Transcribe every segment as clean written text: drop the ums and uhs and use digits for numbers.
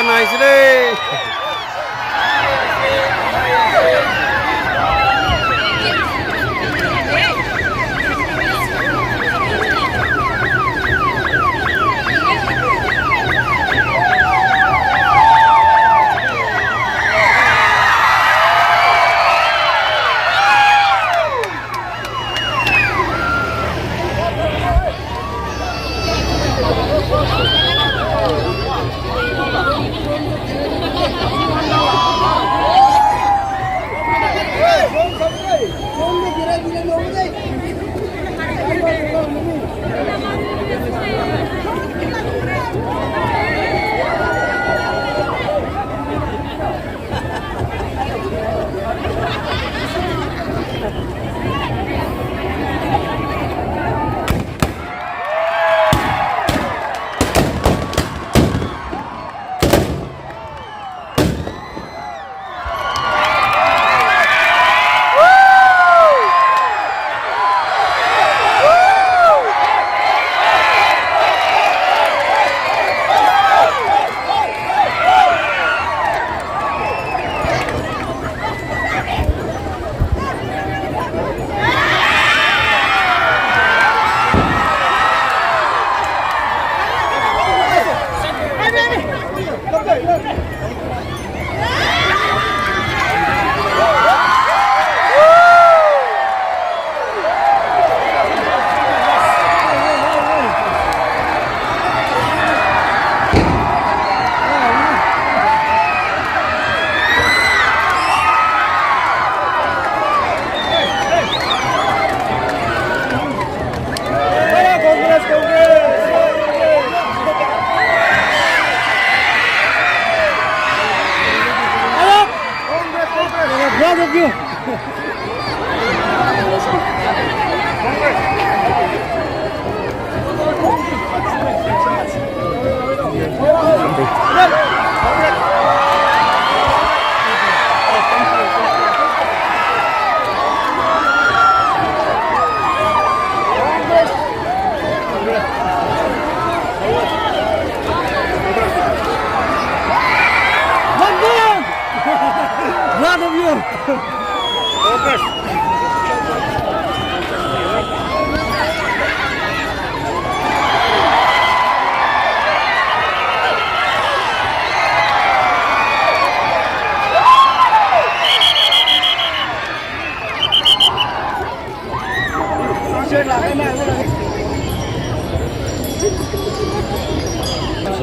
organize đây.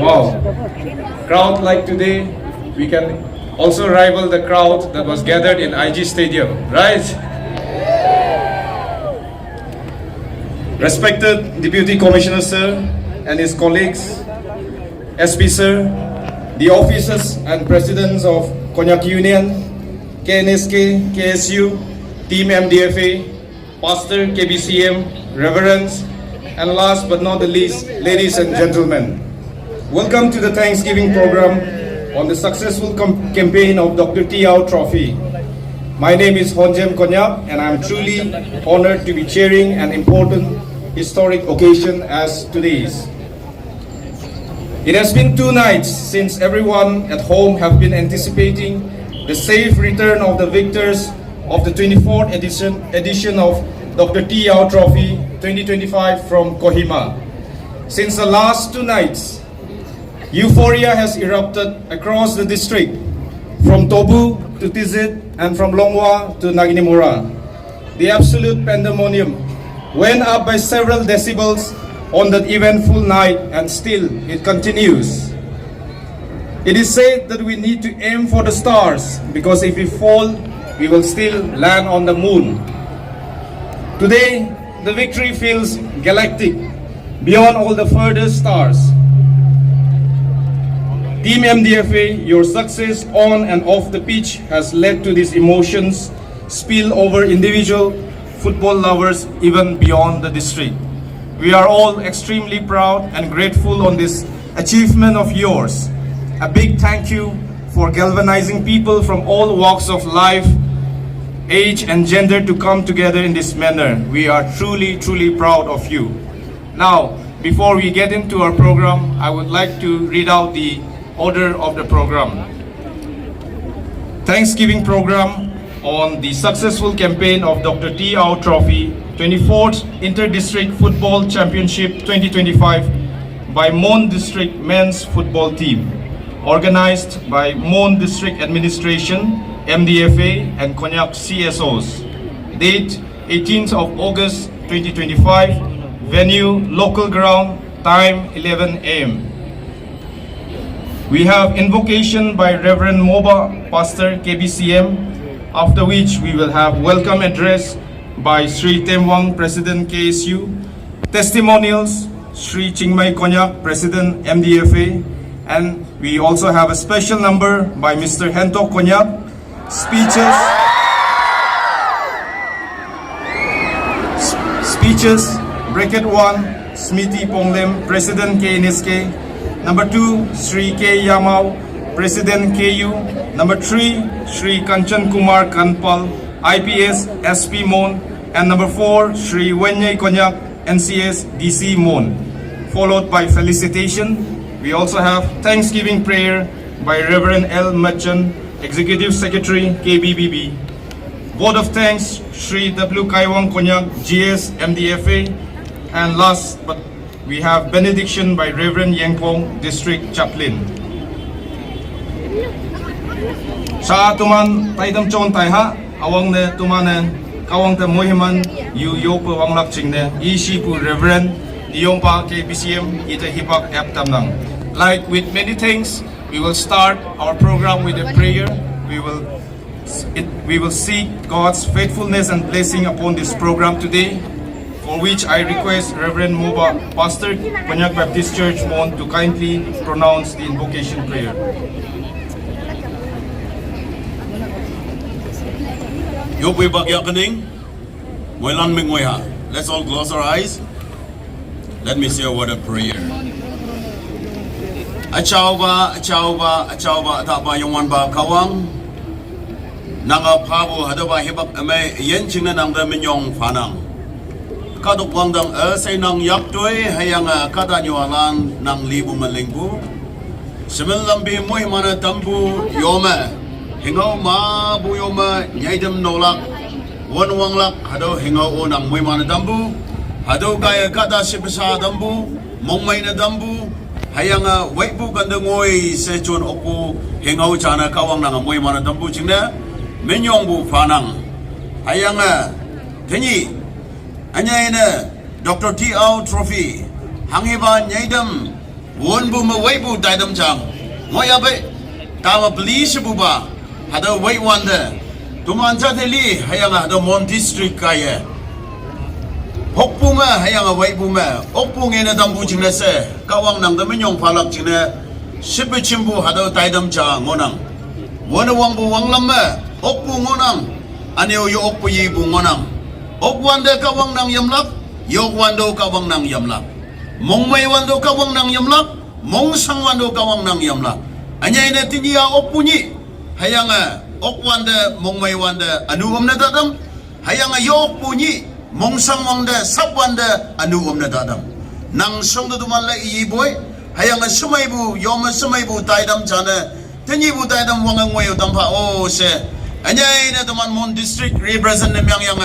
Wow, crowd like today, we can also rival the crowd that was gathered in IG Stadium, right? Respected Deputy Commissioner Sir and his colleagues, SP Sir, the officers and presidents of KONYAK Union, KNSK, KSU, Team MDFA, Pastor KBCM, Reverends, and last but not the least, ladies and gentlemen. Welcome to the Thanksgiving program on the successful campaign of DR.T Trophy. My name is KONYAK and I'm truly honored to be chairing an important historic occasion as today's. It has been 2 nights since everyone at home have been anticipating the safe return of the victors of the 24th edition of DR.T Trophy 2025 from Kohima. Since the last 2 nights, euphoria has erupted across the district, from Tobu to Tizit and from Longwa to Naginimura. The absolute pandemonium went up by several decibels on that eventful night, and still it continues. It is said that we need to aim for the stars, because if we fall, we will still land on the moon. Today, the victory feels galactic, beyond all the further stars. Team MDFA, your success on and off the pitch has led to these emotions spill over individual football lovers even beyond the district. We are all extremely proud and grateful on this achievement of yours. A big thank you for galvanizing people from all walks of life, age and gender to come together in this manner. We are truly proud of you. Now, before we get into our program, I would like to read out the order of the program. Thanksgiving program on the successful campaign of DR.T Trophy 24th Inter-District Football Championship 2025 by Mon District Men's Football Team, organized by Mon District Administration, MDFA and KONYAK CSOS. Date 18th of August 2025. Venue local ground. Time 11 a.m. We have invocation by Reverend Moba, Pastor KBCM, after which we will have welcome address by Sri Temwang, President KSU, testimonials, Sri Chingmai Konyak, President MDFA, and we also have a special number by Mr. Hento Konyak, speeches, bracket 1, Smithy Ponglem, President KNSK, number 2, Sri K. Yamau, President KU, number 3, Sri Kanchan Kumar Kanpal, IPS SP Mon, and number 4, Sri Wenyay Konyak, NCS DC Mon, followed by Felicitation. We also have Thanksgiving prayer by Reverend L. Machan, Executive Secretary KBBB. Vote of thanks, Sri W. Kaiwang Konyak, GS MDFA, and last but we have benediction by Reverend Yengpong, District Chaplain. Sa tuman taidam chon taiha awang ne tumane kawang te mohiman yu yopo wang lak chingne ishi pu Reverend Niyongpa KBCM ita hipak ap tamnang. Like with many things, we will start our program with a prayer. We will seek God's faithfulness and blessing upon this program today, for which I request Reverend Moba, Pastor KONYAK Baptist Church Mon, to kindly pronounce the invocation prayer. Let's all close our eyes. Let me say a word of prayer. Achauba, tapa yung ba kawang nanga pabo hadaba hibak ame yen chingna nang da minyong fanang. Kadok wangdang say nang yaktoy hayang kada nyualan nang libu malingbu. Semel lambi moy mana tambu yoma. Hingaw ma bu yoma nyaydem nolak. Wan wanglak hado hingaw o nang moy mana tambu. Hado gaya kada sipasa dambu. Mongmay na dambu. Hayang wait bu gandangoy se chun oku hingaw chana kawang nang moy mana tambu chingna. Minyong bu fanang. Hayang tenyi anyayna DR.T Trophy hangiba nyaydam won bu ma wait bu daidam chang ngoya be tama please bu ba hada wait wanda tumancha theli hayang hada Mon District kaya hokpunga hayang wait bu ma okpunge na dambu chingna se kawang nang da minyong phalak chingna shibe chimbu hada daidam chang ngonang wona wang bu wanglam ma okpu ngonang aneo yo okpu yi bu ngonang okwande kawang nang yamlak yokwando kawang nang yamlak mongmay wando kawang nang yamlak mongsang wando kawang nang yamlak anyay na tiniya okpunyi hayanga okwande mongmay wanda anuom na dadam hayanga yokpunyi mongsang wanda sapwanda anuom na dadam nang songdo dumanla iiboy hayanga sumaybu yoma sumaybu taidam chana tinyibu taidam wangang wayo dampa o se anyay na duman Mon District representative yang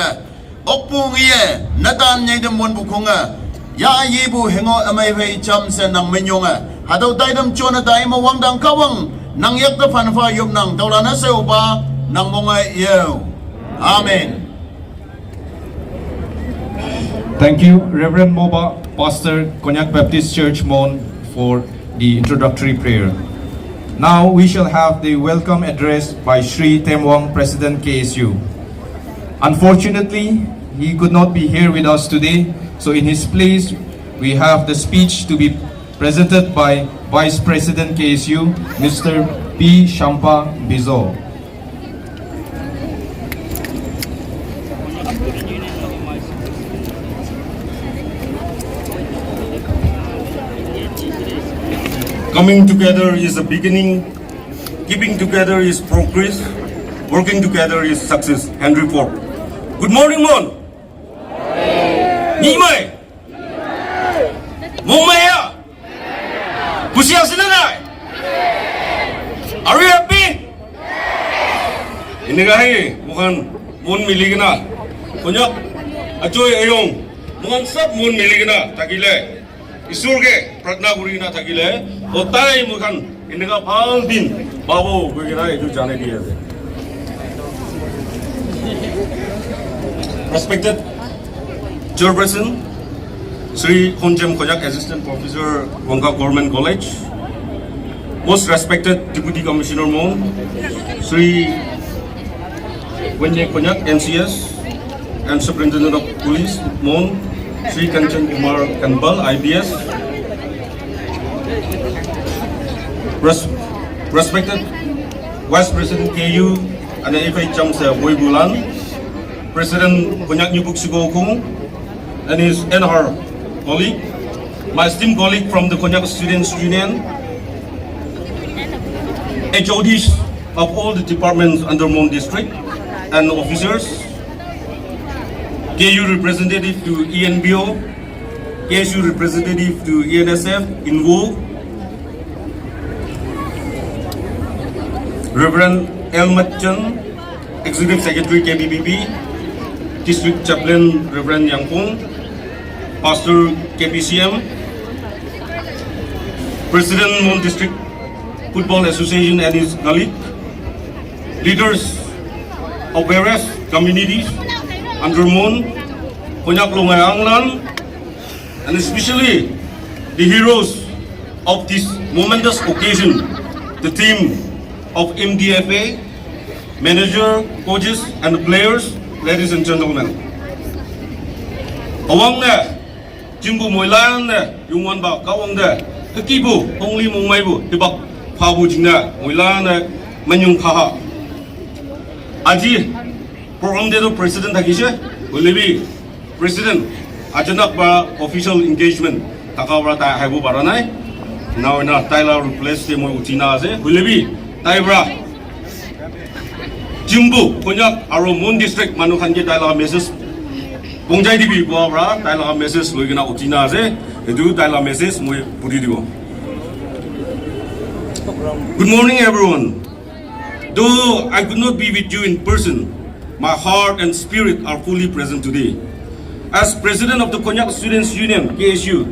okpung iye natan nyay dem mon bukunga ya yibu hengo amay vay cham se nang menyonga hadaw taidam chona tay mo wangdang kawang nang yakta fanfa yum nang tawlana se upa nang monga iyo. Amen. Thank you, Reverend Moba, Pastor KONYAK Baptist Church Mon, for the introductory prayer. Now we shall have the welcome address by Sri Temwang, President KSU. Unfortunately, he could not be here with us today, so in his place, we have the speech to be presented by Vice President KSU, Mr. P. Shampa Bizo. Coming together is the beginning, keeping together is progress, working together is success. Henry Ford. Good morning, Mon. Nimai. Mongmaya. Busiang sinanay. Are you happy? Ini gahi bukan mun miligna. Konyak ajoy ayong bukan sab mun miligna takile. Isurge pratna gurina takile. Otai bukan ini ga phal din babo gurina itu jane diye. Respected Chairperson, Sri Honjem Konyak Assistant Professor, Wongka Government College, most respected Deputy Commissioner Mon, Sri Wenye Konyak NCS, and Superintendent of Police Mon, Sri Kanchan Kumar Kanbal IBS, respected Vice President KU and FA Chamsa Boy Bulan, President Konyak Nyubuk Sigokung, and her colleague, my esteemed colleague from the Konyak Students Union, HODs of all the departments under Mon District, and officers, KU representative to ENBO, KSU representative to ENSF, INVO, Reverend Elmat Chan, Executive Secretary KBBP, District Chaplain Reverend Yang Pung, Pastor KPCM, President Mon District Football Association and his colleague, leaders of various communities under Mon, Konyak Longai Anglan, and especially the heroes of this momentous occasion, the team of MDFA, manager, coaches, and players, ladies and gentlemen. Awang na, jimbo moilan na, yung wan ba, kawang na, kakibo, hongli mong may bu, tibak, pabu jingna, moilan na, manyong kaha. Aji, program dito President Hakisha, ulibi, President, ajanak ba official engagement, takawara tayo haibu baranay, now na tayo replace mo utina ase, ulibi, tayo bra, Jimbo, Konyak, aro Mon District, manukan kita tayo message, Bongjai di biwa bra, tayo message, loy kena utina ase, itu tayo message, mo puri digo. Good morning, everyone. Though I could not be with you in person, my heart and spirit are fully present today. As President of the Konyak Students Union, KSU,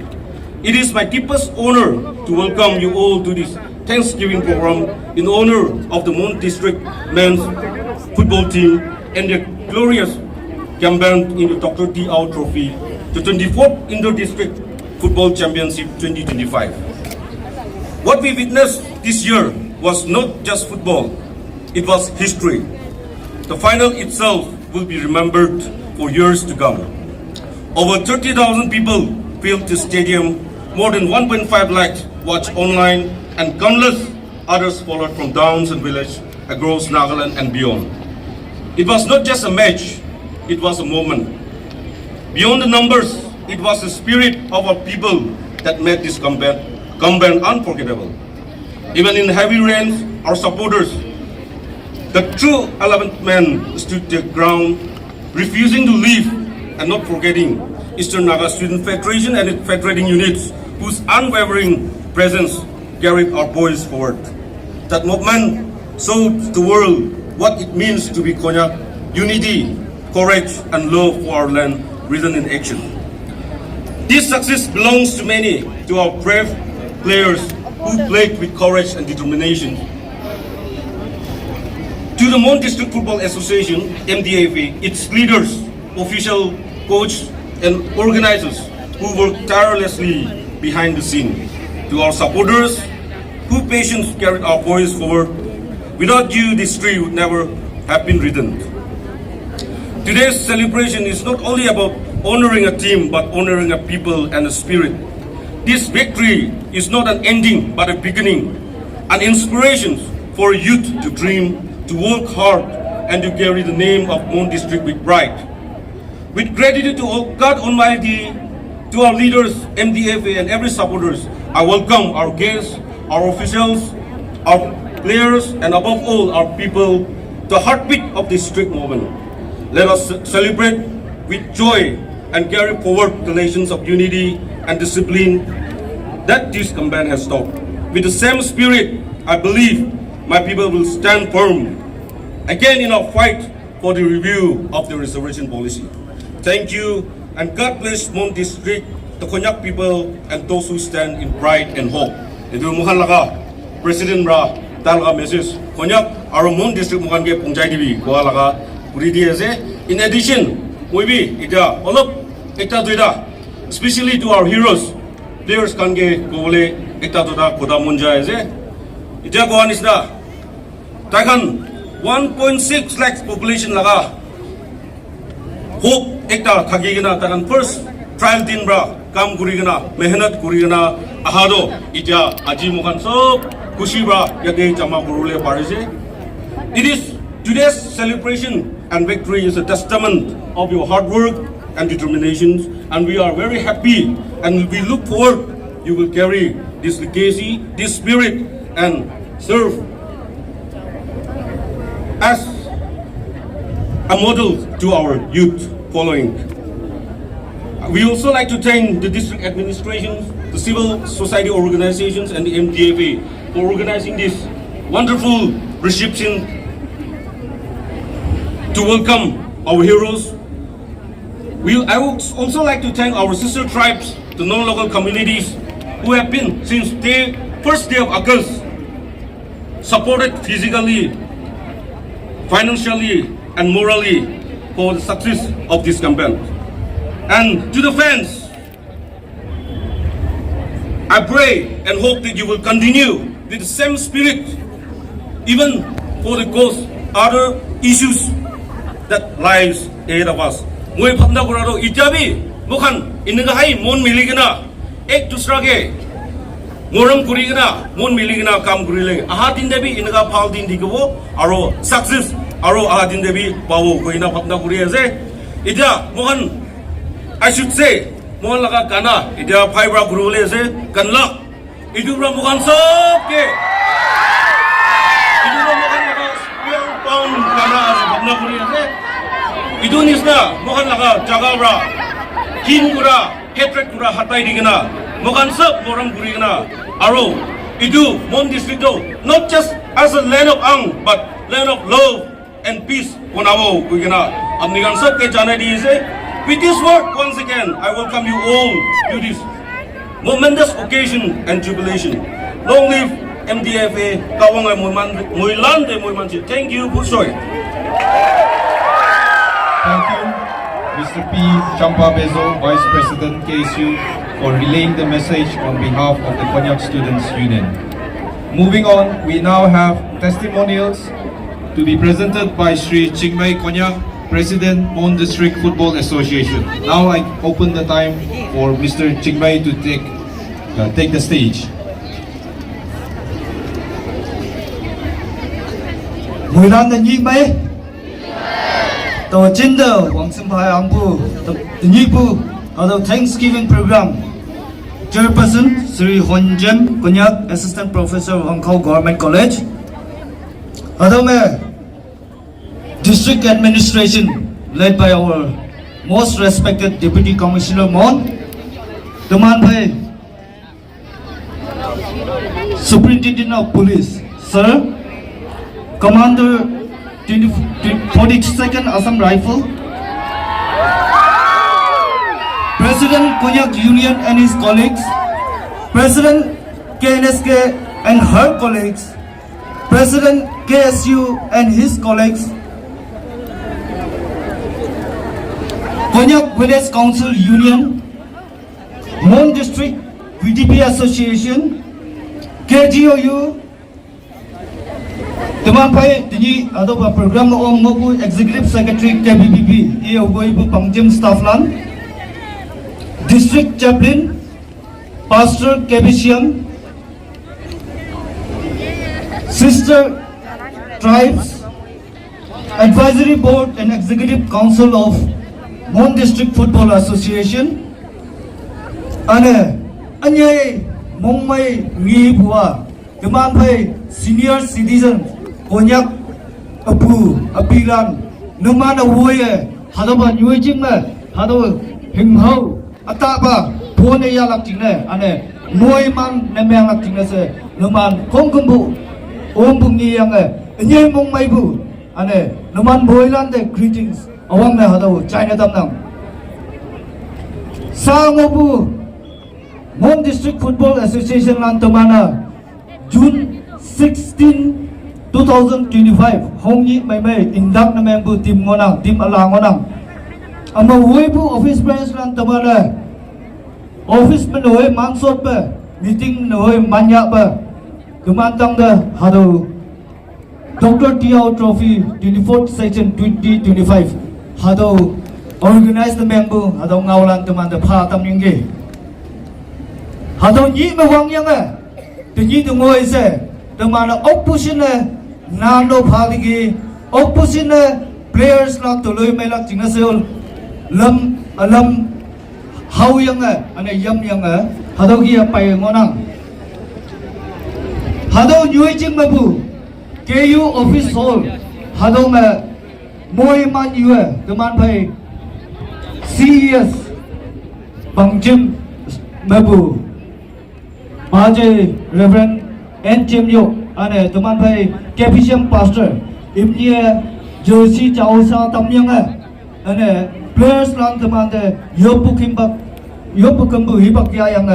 it is my deepest honor to welcome you all to this Thanksgiving program in honor of the Mon District men's football team and their glorious campaign in the Dr.T. Trophy, the 24th Inter-District Football Championship 2025. What we witnessed this year was not just football, it was history. The final itself will be remembered for years to come. Over 30,000 people filled the stadium, more than 1.5 lakhs watched online, and countless others followed from towns and villages across Nagaland and beyond. It was not just a match, it was a moment. Beyond the numbers, it was the spirit of our people that made this campaign unforgettable. Even in heavy rains, our supporters, the true 11th man, stood their ground, refusing to leave and not forgetting Eastern Naga Student Federation and its federating units, whose unwavering presence carried our boys forward. That movement showed the world what it means to be Konyak: unity, courage, and love for our land written in action. This success belongs to many, to our brave players who played with courage and determination. To the Mon District Football Association, MDFA, its leaders, official, coach, and organizers who worked tirelessly behind the scene. To our supporters who patiently carried our voice forward. Without you, this tree would never have been written. Today's celebration is not only about honoring a team, but honoring a people and a spirit. This victory is not an ending, but a beginning, an inspiration for youth to dream, to work hard, and to carry the name of Mon District with pride. With gratitude to God Almighty, to our leaders, MDFA, and every supporters, I welcome our guests, our officials, our players, and above all, our people, the heartbeat of this district movement. Let us celebrate with joy and carry forward the lessons of unity and discipline that this campaign has taught. With the same spirit, I believe my people will stand firm again in our fight for the review of the reservation policy. Thank you, and God bless Mon District, the Konyak people, and those who stand in pride and hope. Itu muhan laka President Ra talaga message Konyak our Mon District muhan ke pungjai dibi ko laka puri dia se. In addition, maybe ita olop ita tuida, especially to our heroes, players kan ke ko bole ita tuida koda munja se. Ita ko anisda takan 1.6 lakhs population laga hope ekta thagigina takan first trial din bra kam kurigina mehnat kurigina ahado ija aji mukan sob kushi bra yage jama kurule parise. It is today's celebration and victory is a testament of your hard work and determination, and we are very happy and we look forward you will carry this legacy, this spirit, and serve as a model to our youth following. We also like to thank the district administrations, the civil society organizations, and the MDFA for organizing this wonderful reception to welcome our heroes. I would also like to thank our sister tribes, the non-local communities who have been since the first day of August supported physically, financially, and morally for the success of this campaign. And to the fans, I pray and hope that you will continue with the same spirit even for the cause other issues that lies ahead of us. Moi phapna kuraro ijabi bukan inga hai mon miligina ek dusra ke moram kurigina mon miligina kam kurile ahadin debi inga phal din dikbo aro success aro ahadin debi bawo koina phapna kuri ase ida mohan I should say mohan laga kana ida phaiba kurule ase kanla idubra mohan sob ke idubra mohan laga spear pound kana ase phapna kuri ase idunisna mohan laga jagabra kin kura hatred kura hatai digina mohan sob moram kurigina aro idu Mon District not just as a land of ang but land of love and peace konabo kuigina amnigan sob ke jana di se. With this word, once again, I welcome you all to this momentous occasion and jubilation. Long live MDFA, Kawangay Moylande Moymanchi. Thank you, Busoy. Thank you, Mr. P. Champa Bezo, Vice President KSU, for relaying the message on behalf of the Konyak Students Union. Moving on, we now have testimonials to be presented by Sri Chingmei Konyak, President, Mon District Football Association. Now I open the time for Mr. Chingmei to take the stage. Mùilan là nhị mấy tổ chính đầu Hoàng Sinh Phai Ang Bu the nhị bu ở the Thanksgiving program Chairperson Sri Hon Jem Konyak Assistant Professor of Hong Kong Government College ở đâu mẹ District Administration led by our most respected Deputy Commissioner Mon the man by Superintendent of Police Sir Commander 42nd Assam Rifle, President Konyak Union and his colleagues, President KNSK and her colleagues, President KSU and his colleagues, Konyak Village Council Union, Mon District VDP Association, KGOU, Teman pai tini atau program om maupun Executive Secretary KBBP ia ibu pangjem staff lan District Chaplain Pastor KBCM Sister Tribes Advisory Board and Executive Council of Mon District Football Association ane anyai mongmai ngi bua teman pai senior citizen Konyak apu apilan naman awoye hadaba nyuijingna hado hinghau ataba phone yalak jingne ane noiman nemyang jingne se naman kongkumbu Om bungi yang nye mong mai bu ane naman boilan de greetings awang na hadaw China tamnam Sango bu Mon District Football Association lan tamana June 16 2025 hongyi mai mai indak na membu tim ngonang tim ala ngonang ama weibu office branch lan tamana office menoi mangsot ba meeting noi manya ba kemantang da hadaw DR.T Trophy 24th session 2025 hadaw organize the membu hadaw ngawlan teman da pha tam yingge hadaw nyi ma wang yang de nyi de ngoi se teman opposition nano phaligi opposition players la toloi mai la jingna seol lam alam how yang ane yam yang hadaw gi pai ngonang hadaw nyoi jing ma bu KU office hall hadaw ma moi man yu teman pai CSOS bangjim ma bu baje reverend NTM yo ane teman pai KPCM pastor imnie jersey jausa tamyang ane players lang teman de yopu kimbak yopu kembu hibak ya yang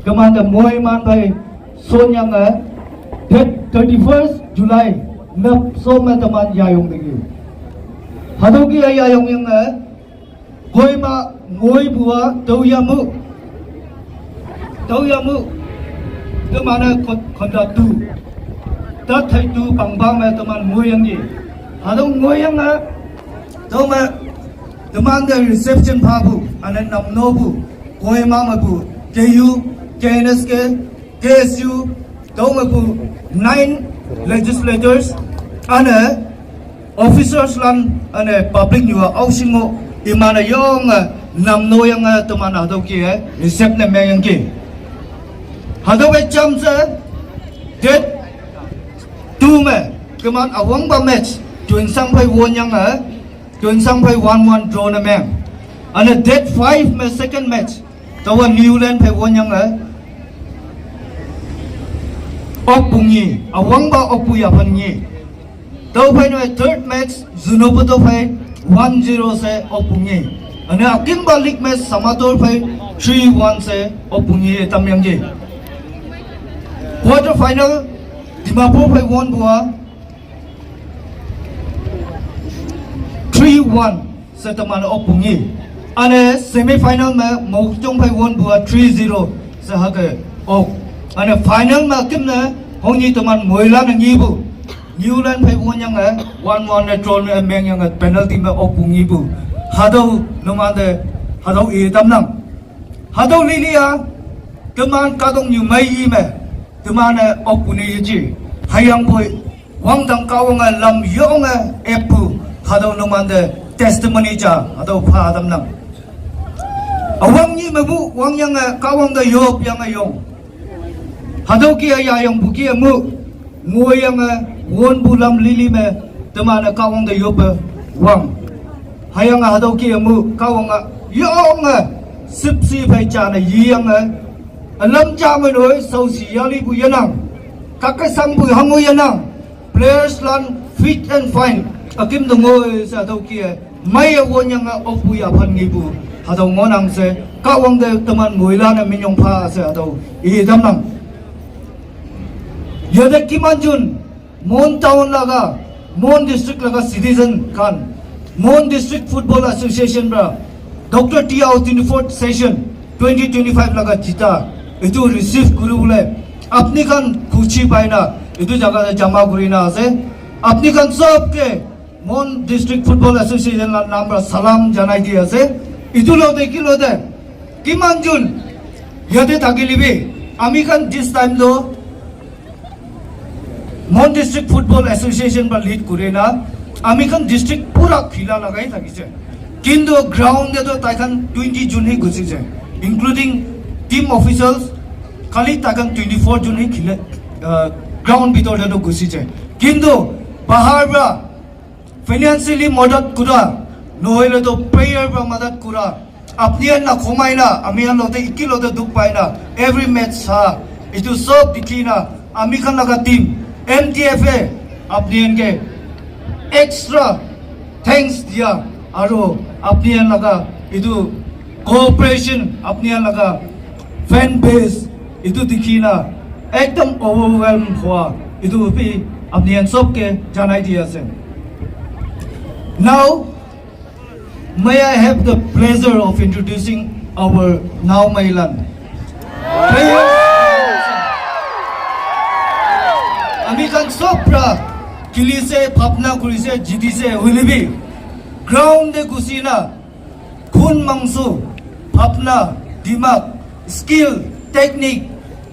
teman de moi man pai son yang 31st July nap so ma teman yayong degi hadogi yayong yang hoi ma ngoi bua tauyamu teman kondak tu tat thai tu pangbang ma teman ngoi yang ni hadong ngoi yang teman de reception phabu ane namno bu hoi ma bu KU KNSK KSU bu 9 legislators ane officers lan ane public nyua ausingo imana yong namno yang teman hadaw ki receipt na mayang ki hadaw jam se date 2 me teman awang ba match tuan sang pai won yang tuan sang pai 1-1 draw na mang ane date 5 me second match tawa New Zealand pai won yang opungi awang ba opuya pangi taw pai no third match zunobu to pai 1-0 se opungi ane akim balik match samator pai 3-1 se opungi tamyang ji quarter final Dimapur pai won bua 3-1 se tamana opungi ane semi final ma mokjong pai won bua 3-0 se hage ok ane final ma kimna hongni teman moila na ngibu New Zealand pai won yang 1-1 na draw na meng yang penalty ma opungi bu hadaw nomade hadaw e tamnang hadaw lilia teman kadong nyu mai me teman opuni ji hayang boy wang dang kawang lam yong epu hadaw nomade testimony ja hadaw pha tamnang awang ni mabu wang yang kawang da yop yang yong hadaw ki ya yang buki mu ngoi yang won bulam lili me teman kawang da yop wang hayang hadaw ki mu kawang yong sipsi pai cha na yang alam cha me noi sau si yali bu yanang kakai sang bu hango yanang players lan fit and fine akim do ngoi sa hadaw ki mai won yang opu ya phan ngi bu hadaw ngonang se kawang de teman moila na minyong pha se hadaw I damnang yade kimanjun mon town laga mon district laga citizen kan mon district football association bra DR.T 24th session 2025 laga jita itu receive guru bole apni kan khushi paina itu jaga jama kurina ase apni kan sob ke mon district football association la naam ra salam janai di ase itu lo de kimanjun yade tagilibi ami kan this time do Mon District Football Association ba lead kure na ami kan district pura khila lagai thakise kintu ground de to taikan 20 June hi gusi je including team officials khali taikan 24 June hi khile ground bitor de to gusi je kintu bahar ba financially madat kura nohile to player ba madat kura apni na khomai na ami an lote ikilo de duk pai na every match ha itu sob dikhina ami kan laga team MDFA अपनी के extra thanks दिया आरो अपनी लगा इधु cooperation अपनी लगा fan base इधु दिखी ना एकदम overwhelm हुआ इधु भी अपनी सब के जानाई दिया से. Now may I have the pleasure of introducing our now Mailan players. Ami kan sopra kilise papna kulise jidise hulibi ground de kusina khun mangsu papna dimak skill technique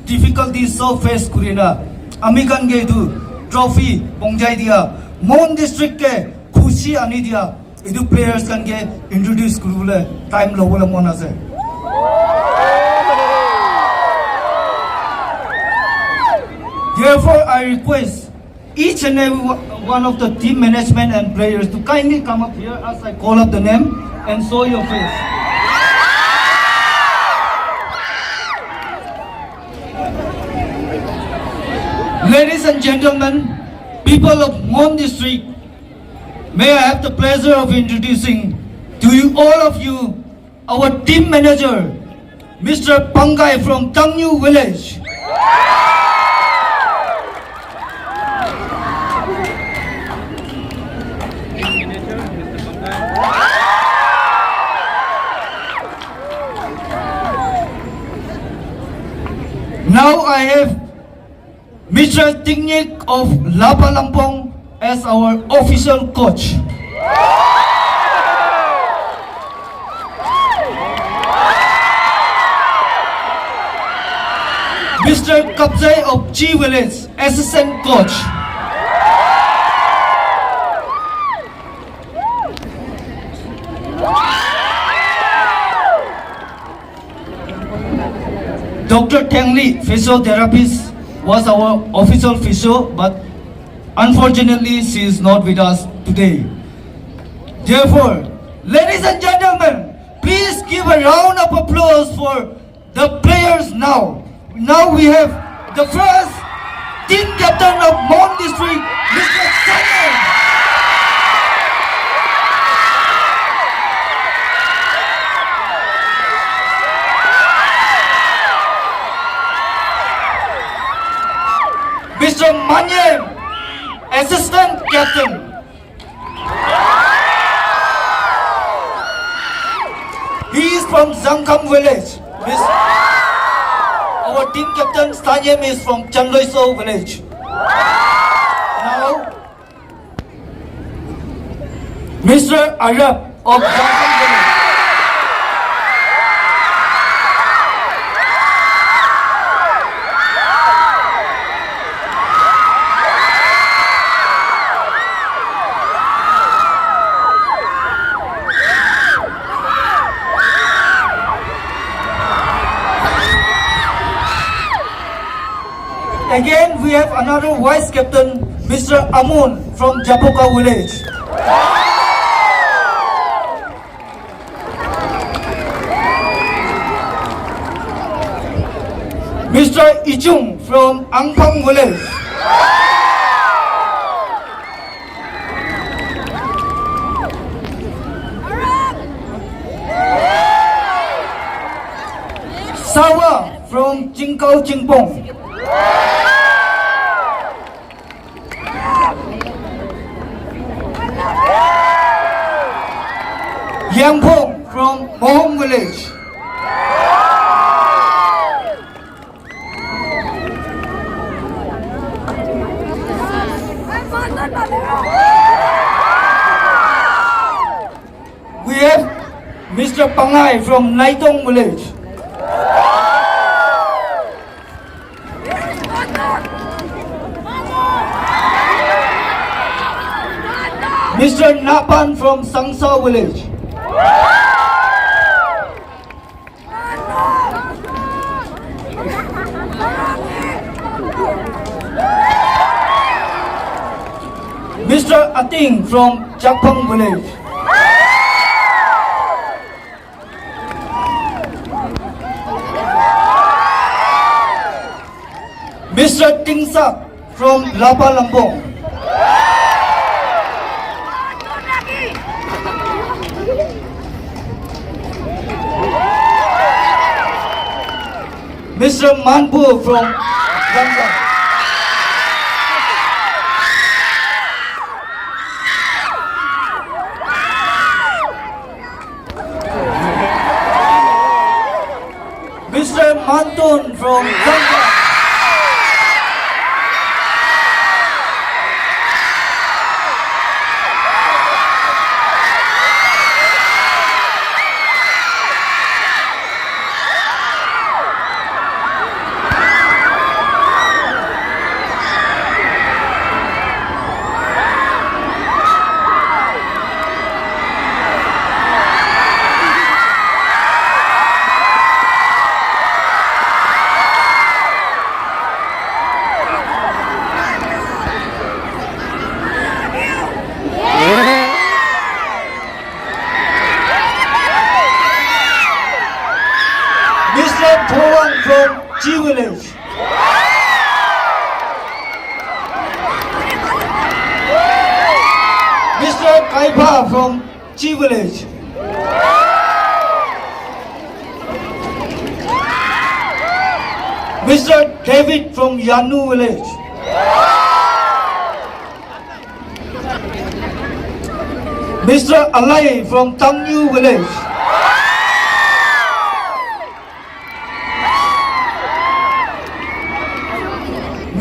difficulties so face kurina ami kan ge du trophy pongjai dia mon district ke khushi ani dia idu players kan ge introduce kurule time lobole mon ase. Therefore, I request each and every one of the team management and players to kindly come up here as I call up the name and show your face. Ladies and gentlemen, people of Mon District, may I have the pleasure of introducing to you, all of you, our team manager, Mr. Pangai from Tangyu village. Now I have Mr. Tingnik of Lapa Lampong as our official coach. Mr. Kapzai of Chi Village, assistant coach. Dr. Teng Li, physiotherapist, was our official physio, but unfortunately she is not with us today. Therefore, ladies and gentlemen, please give a round of applause for the players now. Now we have the first team captain of Mon District, Mr. Samuel. Mr. Manyem, assistant captain. He is from Zangkam village. Our team captain Stanyem is from Chanloiso village. Now, Mr. Arab of Zangkam village. Again, we have another vice captain, Mr. Amun from Japoka village. Mr. Ichung from Angpang village. Sawa from Jingkao Jingpong. Yangpong from Mohong village. We have Mr. Pangai from Naitong village. Mr. Napan from Sangsa village. Mr. Ating from Jakpang village. Mr. Tingsak from Lapa Lambong. Mr. Manpu from Ganga. Mr. Mantun from Ganga. Mr. Thowan from G Village. Mr. Kaipa from G Village. Mr. David from Yanu Village. Mr. Alai from Tangyu Village.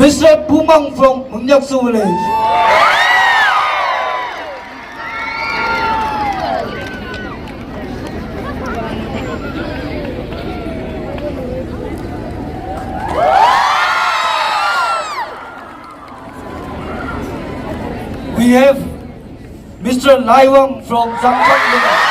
Mr. Pumang from Mungyaksu Village. We have Mr. Laiwang from Zamfara Village.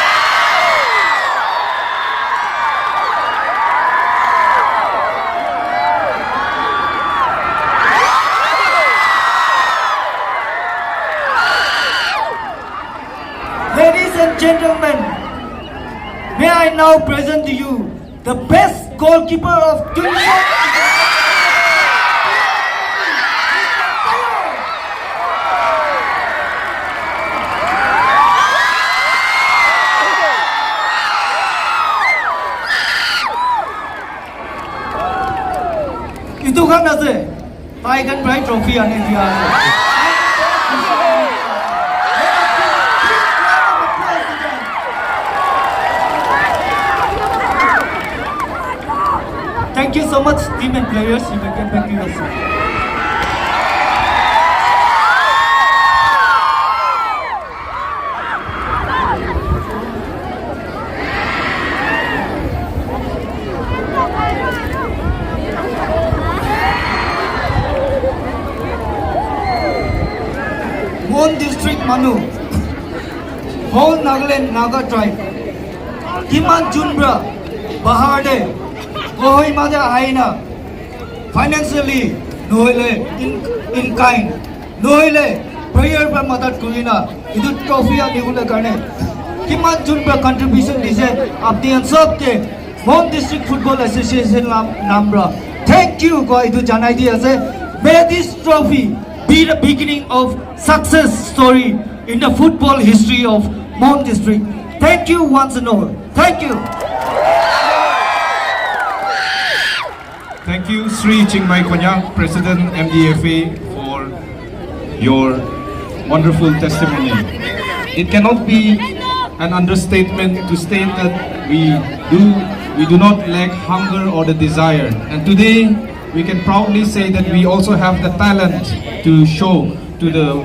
Ladies and gentlemen, may I now present to you the best goalkeeper of 24. Itu kan nase, Tiger Pride Trophy ane dia. Thank you so much, team and players. You may get back to your seat. Mon district Manu, whole Nagaland Naga tribe, Himan Junbra, Bahade, Kohoi Mada Aina, financially, Noile, in kind, Noile, prayer by Mother Kulina, Idu trophy and Nihula Garnet. Himan Junbra contribution is of the Ansopte, Mon District Football Association Nambra. Thank you, Goidu Janaidi Ase. May this trophy be the beginning of success story in the football history of Mon District. Thank you once and all. Thank you. Thank you, Sri Chingmai Konyak, President MDFA, for your wonderful testimony. It cannot be an understatement to state that we do not lack hunger or the desire. And today, we can proudly say that we also have the talent to show to the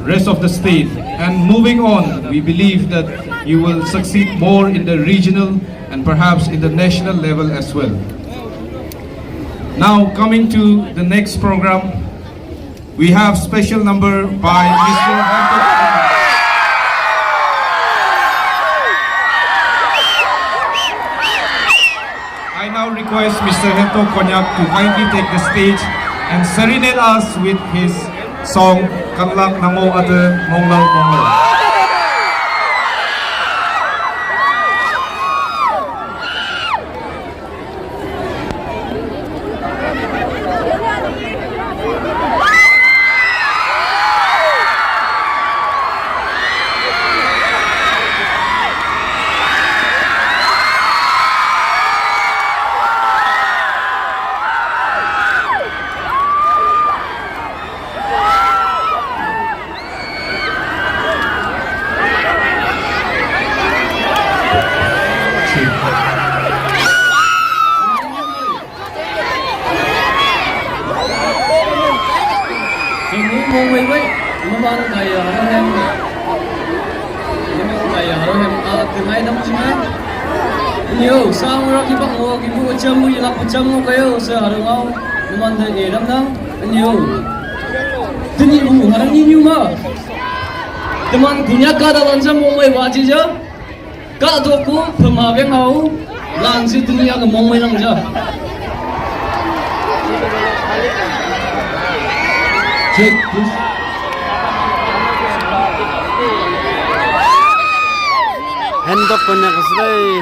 rest of the state. And moving on, we believe that you will succeed more in the regional and perhaps in the national level as well. Now, coming to the next program, we have special number by Mr. I now request Mr. Hento Konyak to kindly take the stage and serenade us with his song Kanlak Nango Ate Monglaw Monglaw. Limang kaya harohem. Limang kaya harohem. Kenai dam cina. Yo, sang orang kita mau ibu jamu ilak jamu kayo sa harungau. Lumanda eram nang. Yo. Tini ibu harang ini ma. Teman punya kada lanjam mau mai wajib je. Kak doku pemabeng au. Langsung dunia ke mau mai lang je. Check this. Hand up konyak sedai.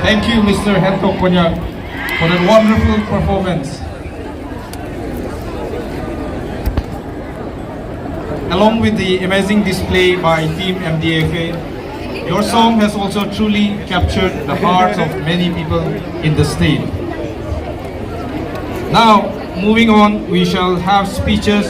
Thank you, Mr. Hancock Konyak, for that wonderful performance. Along with the amazing display by Team MDFA, your song has also truly captured the hearts of many people in the state. Now, moving on, we shall have speeches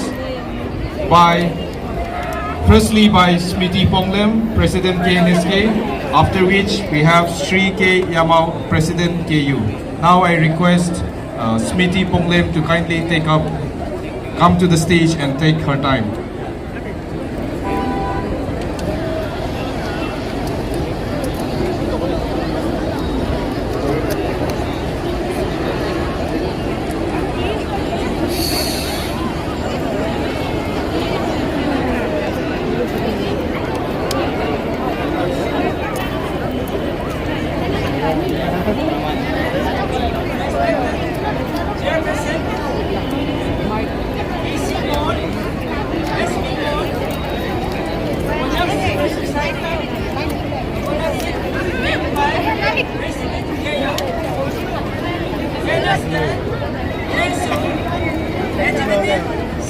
firstly by Smiti Ponglem, President KNSK, after which we have Sri K. Yamau, President KU. Now I request Smiti Ponglem to kindly come to the stage and take her time.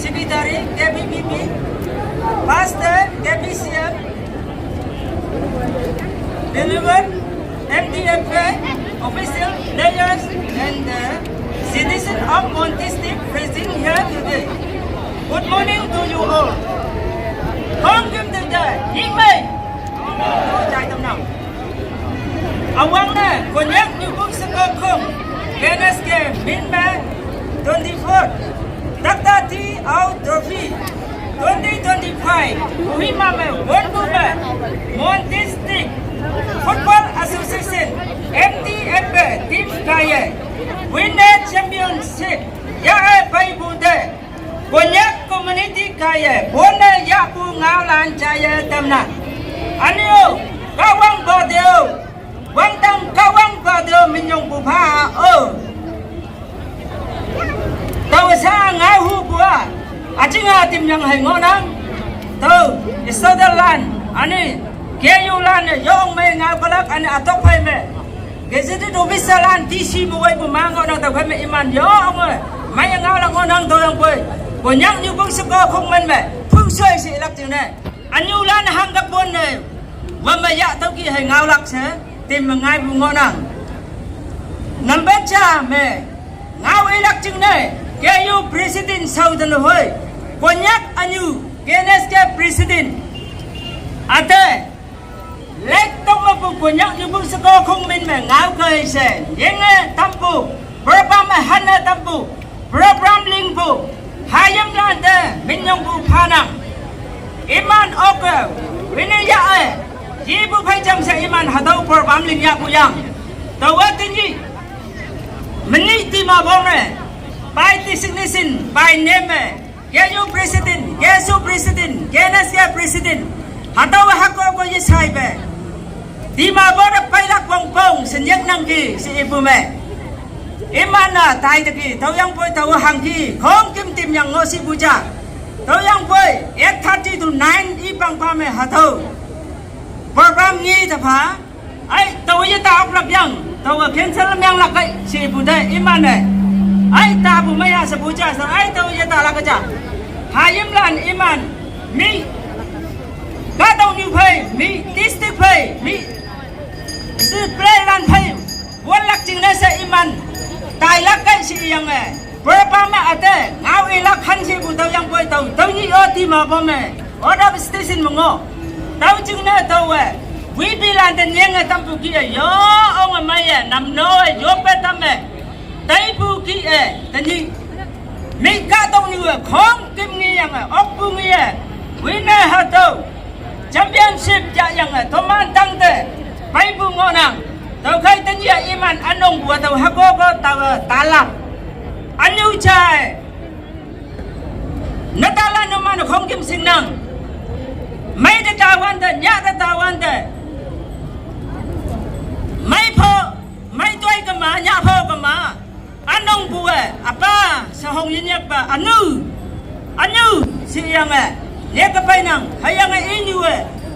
Secretary, KBBP, Pastor, KBCM, delivered MDFA, official layers, and citizens of Montistic present here today. Good morning to you all. Không kim từ trời, nhìn mây. Chạy tầm nào. Ông Wang nè, còn nhắc như bước sức không. KNSK, Minman, 24. DR.T out trophy 2025 Uhimame World Women Montistic Football Association MDFA Team Kaya Winner Championship Yae Paibude Konyak Community Kaya Bona Yapu Ngalan Jaya Tamna Anio Kawang Badeo Wangdang Kawang Badeo Minyong Bupa Tao sa ngài hu bua, aci ngah tim yang hai ngonang, tao Sutherland, ani KU lan yong me ngah kolak ani atok pai me, gezeti official lan TC buai bumang ngonang tao pai me iman yong me, mai yang ngah lang ngonang tao yang pai, konyak ni bung sekolah kong men me, phung soi si lak tu ne, anyu lan hang kapon ne, wamaya tao ki hai ngah lak se, tim ngai bung ngonang, number cha me, ngah ilak tu ne. KU President Southern Hoi, Konyak Anyu, KNSK President. Ate, lek tông mà phụ Konyak như bung sako không minh mà ngáo cười sẽ, những tampu, program hana tampu, program link phụ, hayam lan te, minh nhung phụ phanang. Iman oke, ini ya ji bu phai cham se iman hadau program link ya puyang. Tawa tinji, meni ti ma bong ne. By designation, by name, KU President, KSU President, KNSK President, Hatawa Hako ko yisay be. Di mabora pailak bong pong senyak nang ki si ibu me. Imana tay taki, tau yang boy tau hangki, kong kim tim yang ngosi buja. Tau yang boy 8:30 to 9 ipang pa me hatau. Program ngi tapa, ay tau yata oplak yang, tau cancel yang lakai si ibu de imana. Ai tabu maya sebuja sa ai tahu ya tak lagi jah. Hayam lan iman mi kadang new pay mi district pay mi si play lan pay walak jing nasa iman tai lak kai si yang berapa ma ate ngau ilak han si bu tahu yang boy tahu ni oti ma ba me order station mengo tahu jing na tahu we bilan dan yang tampu ki yo ong maya nam no yo petam Tây bu ki tani mi ka tong ni khong kim ngi yang ok bu ngi winner hato championship ja yang thoman tang te pai bu ngonang tau khai tani iman anong bua tau hako ko tau talak anyu chai natala no man khong kim sing nang mai de tawan de nya de tawan de mai pho mai toy ka ma nya pho ka ma Anong buwe apa sahong yinyak ba anu si yang ne ka pai nang hayang inyu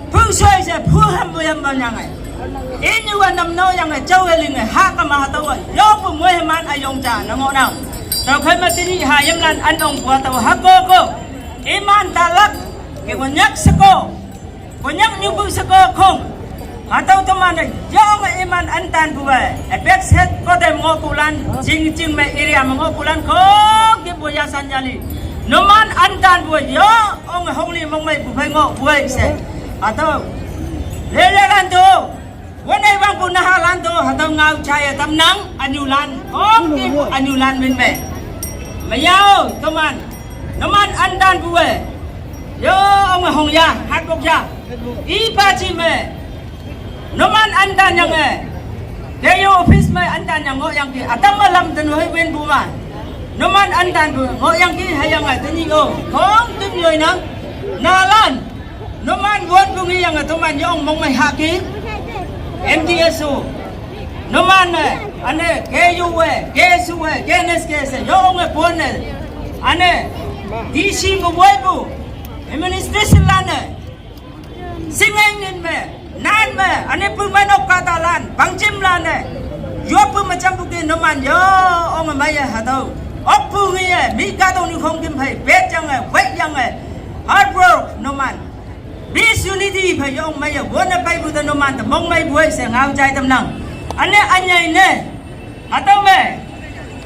phung soi se phu ham bu yam ba nyang ini wan nam no yang jauh eling ha ka ma tawa yo pu moi man ayong cha na ngo nang tao khai ma tini ha yam lan an ong bua tawa ha ko iman talak ke konyak seko konyak nyubu seko khong atau teman yang iman antan bua efek set ko dem ngo pulan jing me area ngo pulan ko ke boya sanjali noman antan bua yo ong hongli mong mai bu phai ngo bua se atau lele lan tu wanai bang punah lan tu atau ngau caya tamnang anyulan ong ke anyulan min me mayau teman noman antan bua yo ong hong ya hat bok ya ipa chi me noman andan yang kayo office mai andan yang ngo yang ki atam malam tenu hai wen bu ma noman andan bu ngo yang ki hayang tani o khong tim yoi nang nalan noman won bu ngi yang toman yong mong mai ha ki MDSO noman ane kayo we kesu we kenes kese yong pon ane DC bu boy bu administration lan singeng me nan me ane pemano katalan bangcim lane yo pu macam bukti noman yo ong maya hatau opu ngi mi katong ni khong kim phai bet yang wet yang hard work noman this unity phai yo maya wona pai bu ta noman ta mong mai buai se ngau chai tam nang ane anyai ne hatau me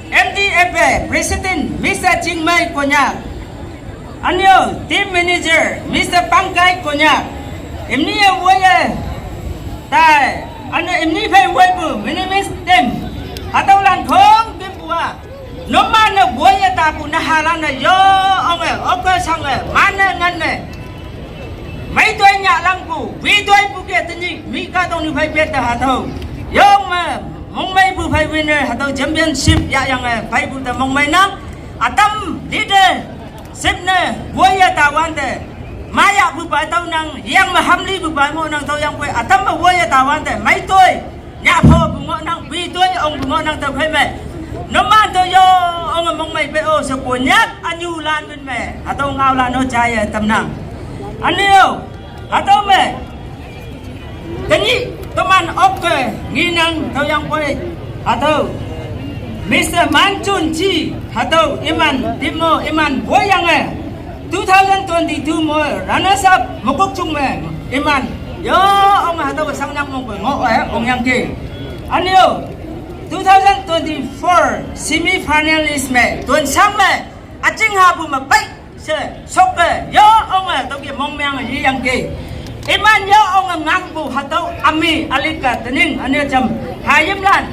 MDFA president Mr. Chingmai Konyak anyo team manager Mr. Pangkai Konyak ini yang boleh, tapi anda ini pun boleh minimis dem, atau langkong dem buat, nomor boleh tak pun halan yo, orang sang mana ngan mai tuai nyak langku, vi tuai buket ni, mika tong ni pun beta atau, yang mong mai bu pun winner atau championship yang pun bu tak mong mai nang, atam leader, sebne boleh tawan deh. Maya bubai tau nang yang mahamli bubai mo nang tau yang kue atam ma woya tawan te mai toy nya pho bungo nang bi toy ong bungo nang tau khai me noman to yo ong mong mai pe o sa konyak anyu lan min me atau ngau lan no chai tam nang anio atau me kani toman ok ngi nang tau yang kue atau Mr. Manchun Chi atau iman dimo iman boyang 2022 mo runners up mukuk chung me iman yo ong hataw sang nang mong ngo ong yang ki anyo 2024 semi finalist me tuan sang me aching ha bu ma pai se sok yo ong to ki mong myang yi yang ki iman yo ong ngang bu hataw ami alika tening anyo jam hayim lan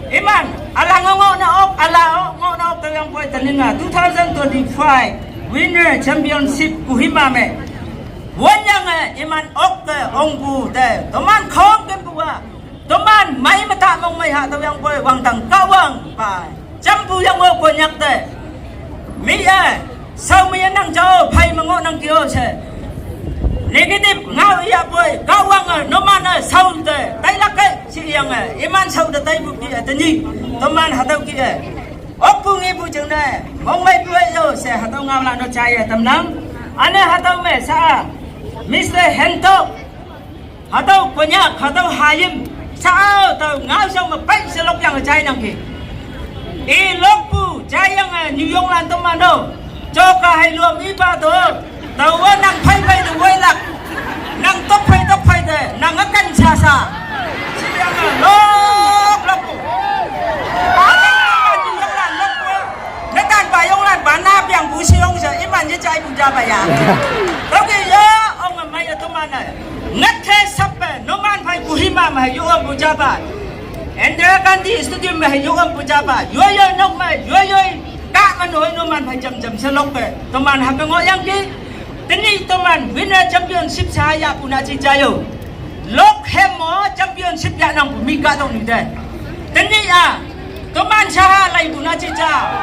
iman ala ngo na ok ala ngo na ok to yang koi tening 2025 winner championship kuhima me wanyang iman ok ongbu de toman khong kem buwa toman mai mata mong mai ha to yang boy wang tang kawang pa champu yang mo konyak de mi sau mi nang jo phai mango nang kio che negative ngau ya boy kawang noman sau de tai lak ke si yang iman sau de tai bu ki atani toman ha to ki Opung ibu jengna, mong mai buat yo, saya hatau ngawlan no caya tamnang, ane hatau me sa, Mr. Hento, hatau konyak, hatau hayim, sa tau ngaw sang mapai selok yang caya nangki, ilok pu caya yang New York lan tomando, coka hai luam iba tu, tau nang pai pai tu welak, nang top pai de, nang akan sasa, siang lok lok pu. Bana yang busiong sa iman je cai puja baya. Tapi ya orang mai tu mana? Ngake sape noman pai kuhima mai yo puja ba. DR.T studio mai yo puja ba. Yo nok mai yo ka manoi noman pai jam selok pe. Toman hak ngo yang ki. Teni toman winner championship saya puna ci jayo. Lok hemo championship ya nang mika tong ni de. Teni Toman saha lai puna cica,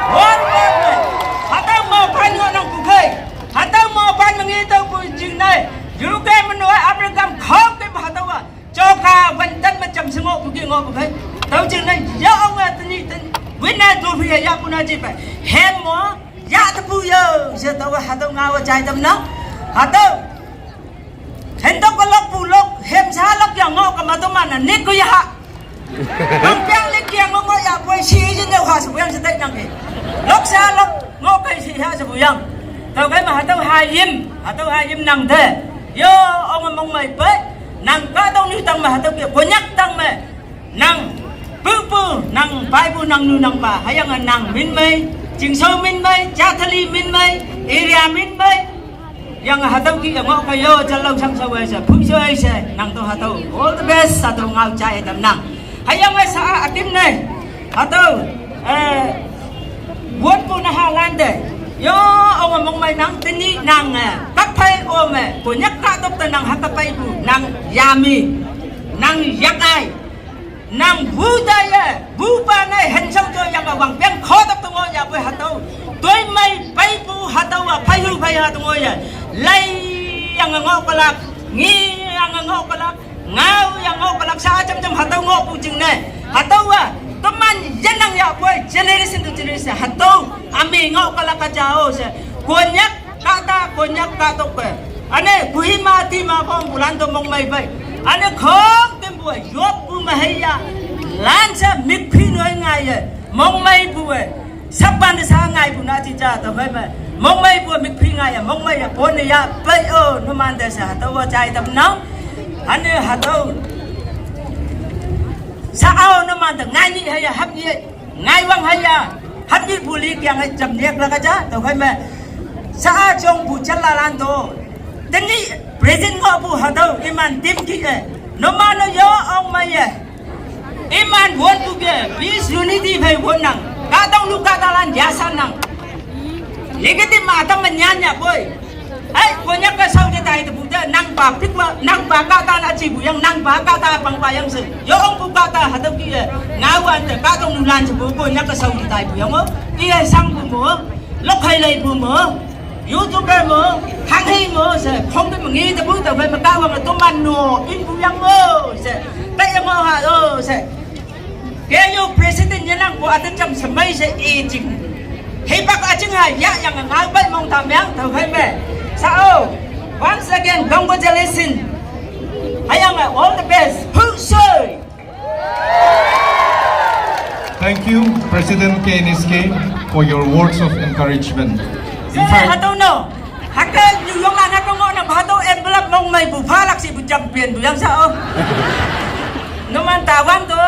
hatau mau pan nang bukai, hatau mau pan mengitu pujing nai, juga menua Amerikam kau ke hatau coka wantan macam sengok buki ngok bukai, tahu cing nai ya orang tani wina tu pihak ya puna cipa, hemo ya tepu yo, saya tahu hatau ngawa cai tam nang, hatau hendak kolok pulok hem saha lok ya yang ngok ka matuman na nik ko ya ha ang piang lik yang ngok ya boy si jin deu ha sebuyang setai nang ke lok sa lok ngok kai si ha sebuyang tao cái mà hatau hai im nang the yo ông mong mày pe nang ka dong ni tang ma hatau ke konyak tang me nang pu nang pai pu nang nu nang ba hayang nang min mai jing so min mai chathali min mai area min mai yang hatau ki ngok ka yo chalong sang sa we sa phu so ai se nang to hatau all the best sa to ngau chai tam nang hayang ai sa atim nei hatau buat pu na halan de yo ông mong mai nang tini nang các phai ôm của nhắc cả tóc tên nang hắc phai bu nang yami nang yak ai nang vu đây vu ba này hình xong cho yang bằng biang khó tóc tung ngôi nhà với hạt đâu tôi mày bay bu hạt đâu phai hư phai hạt tung ngôi lay yang ngô cái lạc nghi yang ngô cái lạc ngao yang ngô cái lạc sa chấm hạt đâu ngô bu chừng này hạt đâu teman jenang ya boy generation to generation hatu ami ngau kala kacau se konyak kata pe ane buhima ti ma kong bulan to mong mai bai ane khong tem boy yop bu ma haya lan sa mik phi noi ngai ye mong mai bu saban sa ngai bu na ti cha to bai ma mong mai bu mik phi ngai ya mong mai ya pon ya pai o no man de sa hatu wa chai tam nang ane hatu sao nó mà thằng ngay như hay là hấp như ngay văng hay là hấp như bù lý kiang hay chậm nhẹ là cái chứ tao khai mẹ sao trong bù chân là lan to tên đi president ngõ bù hà đâu iman tim kí nó mà nó gió ông mày iman buồn bù kia peace unity phải buồn nằng cả đông lúc cả lan giá san nằng lấy cái tim mà tao mình nhàn nhạt boy ai konyak ka sau je tai tu buta nang ba ka ta na chi bu yang nang ba ka ta pang pa yang se yo ong bu ka ta ha tu ki ngawan te ka tong nu lan che bu konyak ka sau je tai bu yang mo ki ai sang bu mo lok hai lai bu mo youtuber mo hang hi mo se không cái mà nghi ta bu ta phải mà ka wa to man no in bu yang mo se tai yang mo ha o se ke yo president yang nang bu ata cham samai se e jing hei bak a ching ha ya yang ngai bai mong tam yang tao khai me sao once again congratulations hayang all the best Pushay. Thank you, President KNSK, for your words of encouragement. In fact, hatau no hakka New York lan hatau ngo na hatau envelope mong mai bu pha lak si bu champion bu yang sao no man tawang to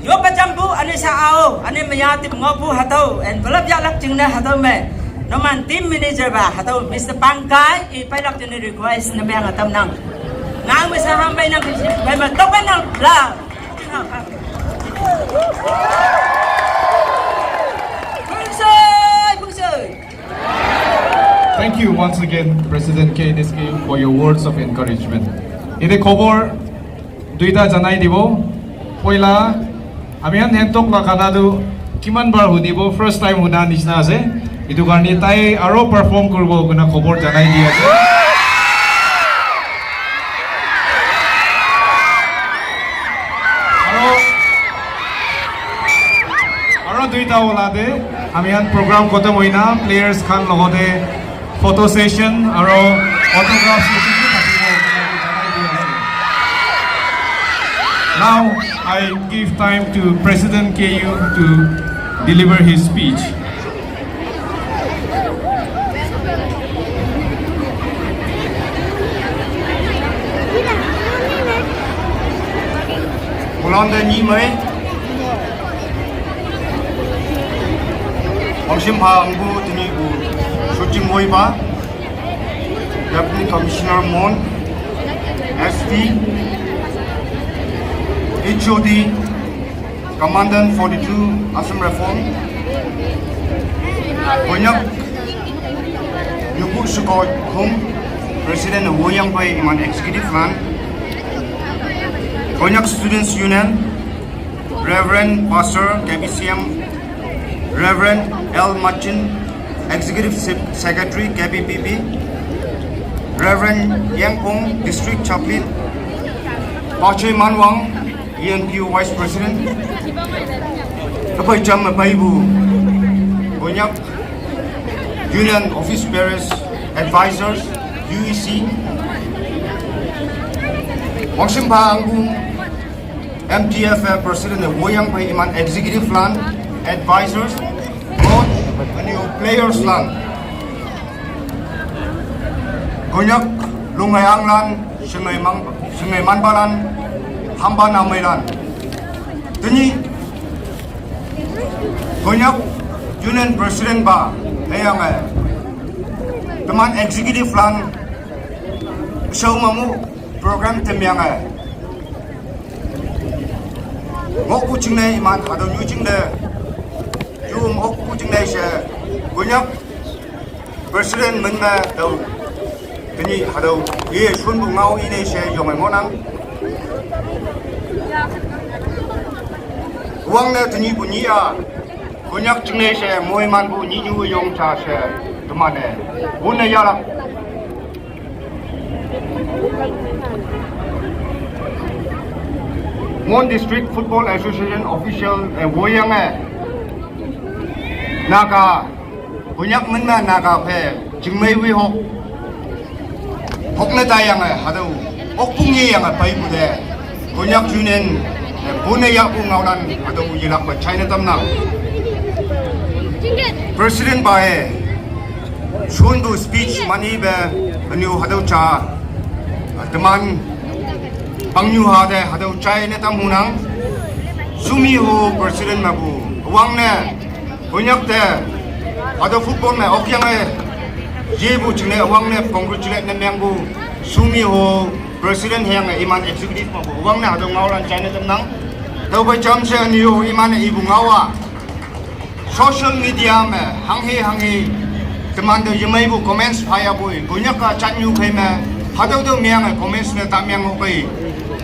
yo pa champu ane sao ane maya tim ngo bu hatau envelope ya lak ching na hatau me no man team manager ba hatau Mr. Pangkai I pai lak tin request na bang atam nang ngang me sa ham bai nang bai ma tok kan nang la thank you once again, President KNSK, for your words of encouragement. Ide khobor duita janai dibo. Poila amihan hentok la kanadu kiman bar hunibo first time huna nisna ase. Itu karni tai aro perform kurbo kuna khobor janai di ase. Aro duita olade amihan program kotam hoina players khan logode photo session aro autograph session now I give time to President KU to deliver his speech. Ulanda ni mai Angsim ha angbu tini u shooting moi ba Deputy Commissioner Mon ST HOD Commandant 42 Assam Reform Konyak Yuku Sukoi Khum President Woyang Pai Iman Executive Land Konyak Students Union Reverend Pastor KBCM Reverend L. Machin, Executive Secretary KBPP, Reverend Yang Pong, District Chaplain, Pachoy Manwang, ENPU Vice President, Apoy Cham Paibu, Konyak Union Office Bearers, Advisors, UEC, Wangsimpa Angbu, MDFA President Woyang Pai Iman Executive Lan, Advisors, both new players Lan. Konyak Lungayang Lan, Sungai Manbalan, Hamba Namay Lan. Tini Konyak Union President Ba, Ayang teman Executive Lan, Show Mamu, program temyang ngok kucing ne iman ada nyucing de ju ngok kucing ne se Konyak President menga tau tini ada ye sun bu ngau ini se yomai monang uang ne tini bunyi Konyak cing ne se moi man bu ni nyu yong cha se teman ne bun ne ya la Mon District Football Association official Woyang Naga Konyak menna Naga pe Jingmei wi hok na tayang hadu okpungi yang pai bude Konyak Union bune ya bu ngaulan hadu yilak ba China tamna President bae shundu speech mani be anu hadu cha teman Pangyu hade hadau chai ne tam hunang sumi ho president mabu wang ne Konyak te hadau football ne okyang ye bu chine wang ne congratulate ne membu sumi ho president hang iman executive mabu wang ne hadau ngaulan chai ne tam nang tau bai cham se niu iman ibu ngawa social media me hanghi teman de yemai bu comments phaya bu Konyak ka chanyu khai me hadau do miang comments ne tamyang ho kai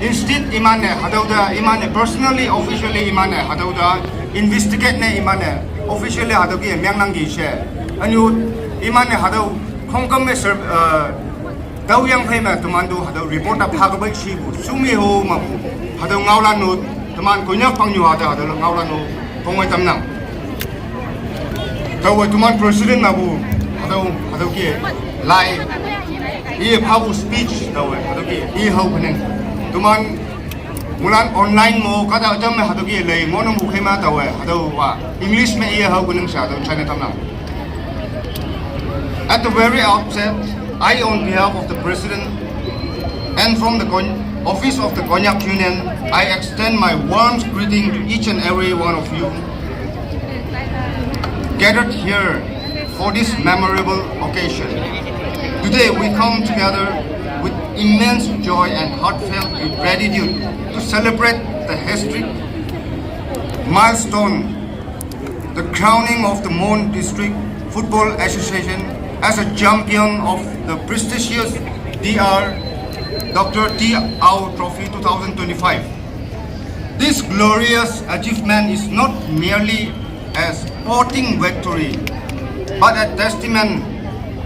Instead, imane hadauda imane personally, officially imane hadauda investigate ne imane officially hadauki mengnanggi she. Anu imane hadau kongkam me serve dau yang phai ma tumandu hadau report a phagabai shibu sumi ho ma hadau ngaulan nu tuman Konyak pangyu hada hadau ngaulan nu pongoi tamnang. Tau tuman president nabu hadauki live ie phagu speech tau hadauki ie hau penen. Tuman mulan online mo kada jam hadu ki lei mo nang bukhai ma tawe hadu wa English me ye hau gunung sha China tamna. At the very outset, I on behalf of the President and from the office of the Konyak Union, I extend my warm greeting to each and every one of you gathered here for this memorable occasion. Today we come together with immense joy and heartfelt gratitude to celebrate the historic milestone, the crowning of the Mon District Football Association as a champion of the prestigious DR.T Trophy 2025. This glorious achievement is not merely a sporting victory, but a testament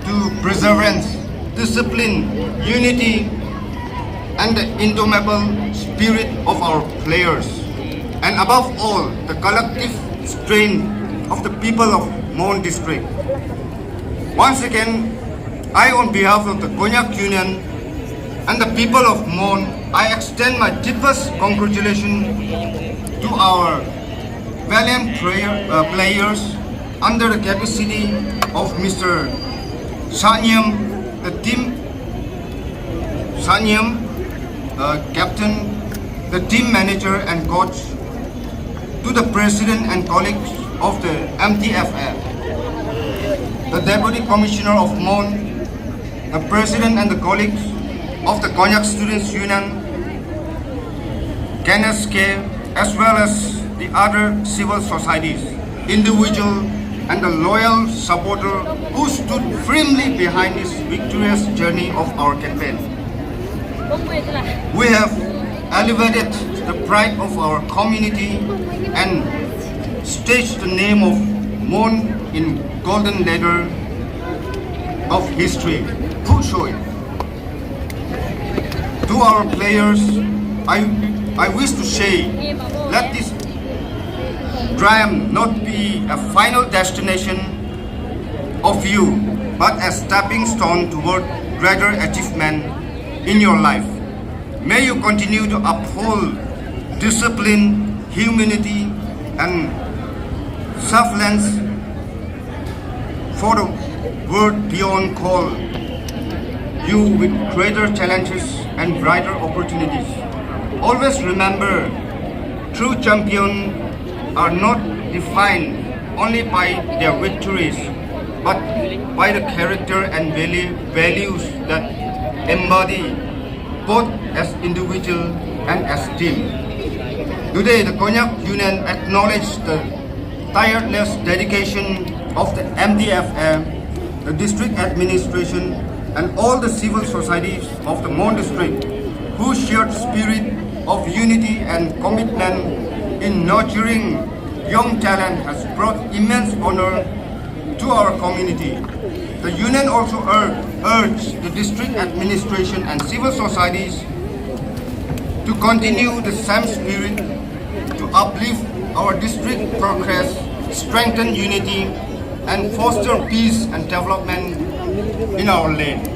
to perseverance, discipline, unity, and the indomitable spirit of our players, and above all, the collective strength of the people of Mon District. Once again, I, on behalf of the Konyak Union and the people of Mon, I extend my deepest congratulations to our valiant players under the capacity of Mr. Sanyam, the team captain, the team manager and coach, to the president and colleagues of the MDFA, the deputy commissioner of Mon, the president and the colleagues of the Konyak Students Union, KNSK, as well as the other civil societies, individual and the loyal supporter who stood firmly behind this victorious journey of our campaign. We have elevated the pride of our community and staged the name of Mon in golden ladder of history. To our players, I wish to say, let this triumph not be a final destination of you, but a stepping stone toward greater achievement in your life. May you continue to uphold discipline, humanity, and selfless for the world beyond call you with greater challenges and brighter opportunities. Always remember, true champions are not defined only by their victories, but by the character and values that embody both as individual and as team. Today, the KONYAK Union acknowledges the tireless dedication of the MDFA, the district administration, and all the civil societies of the Mon district, whose shared spirit of unity and commitment in nurturing young talent has brought immense honor to our community. The union also urged the district administration and civil societies to continue the same spirit to uplift our district progress, strengthen unity, and foster peace and development in our land.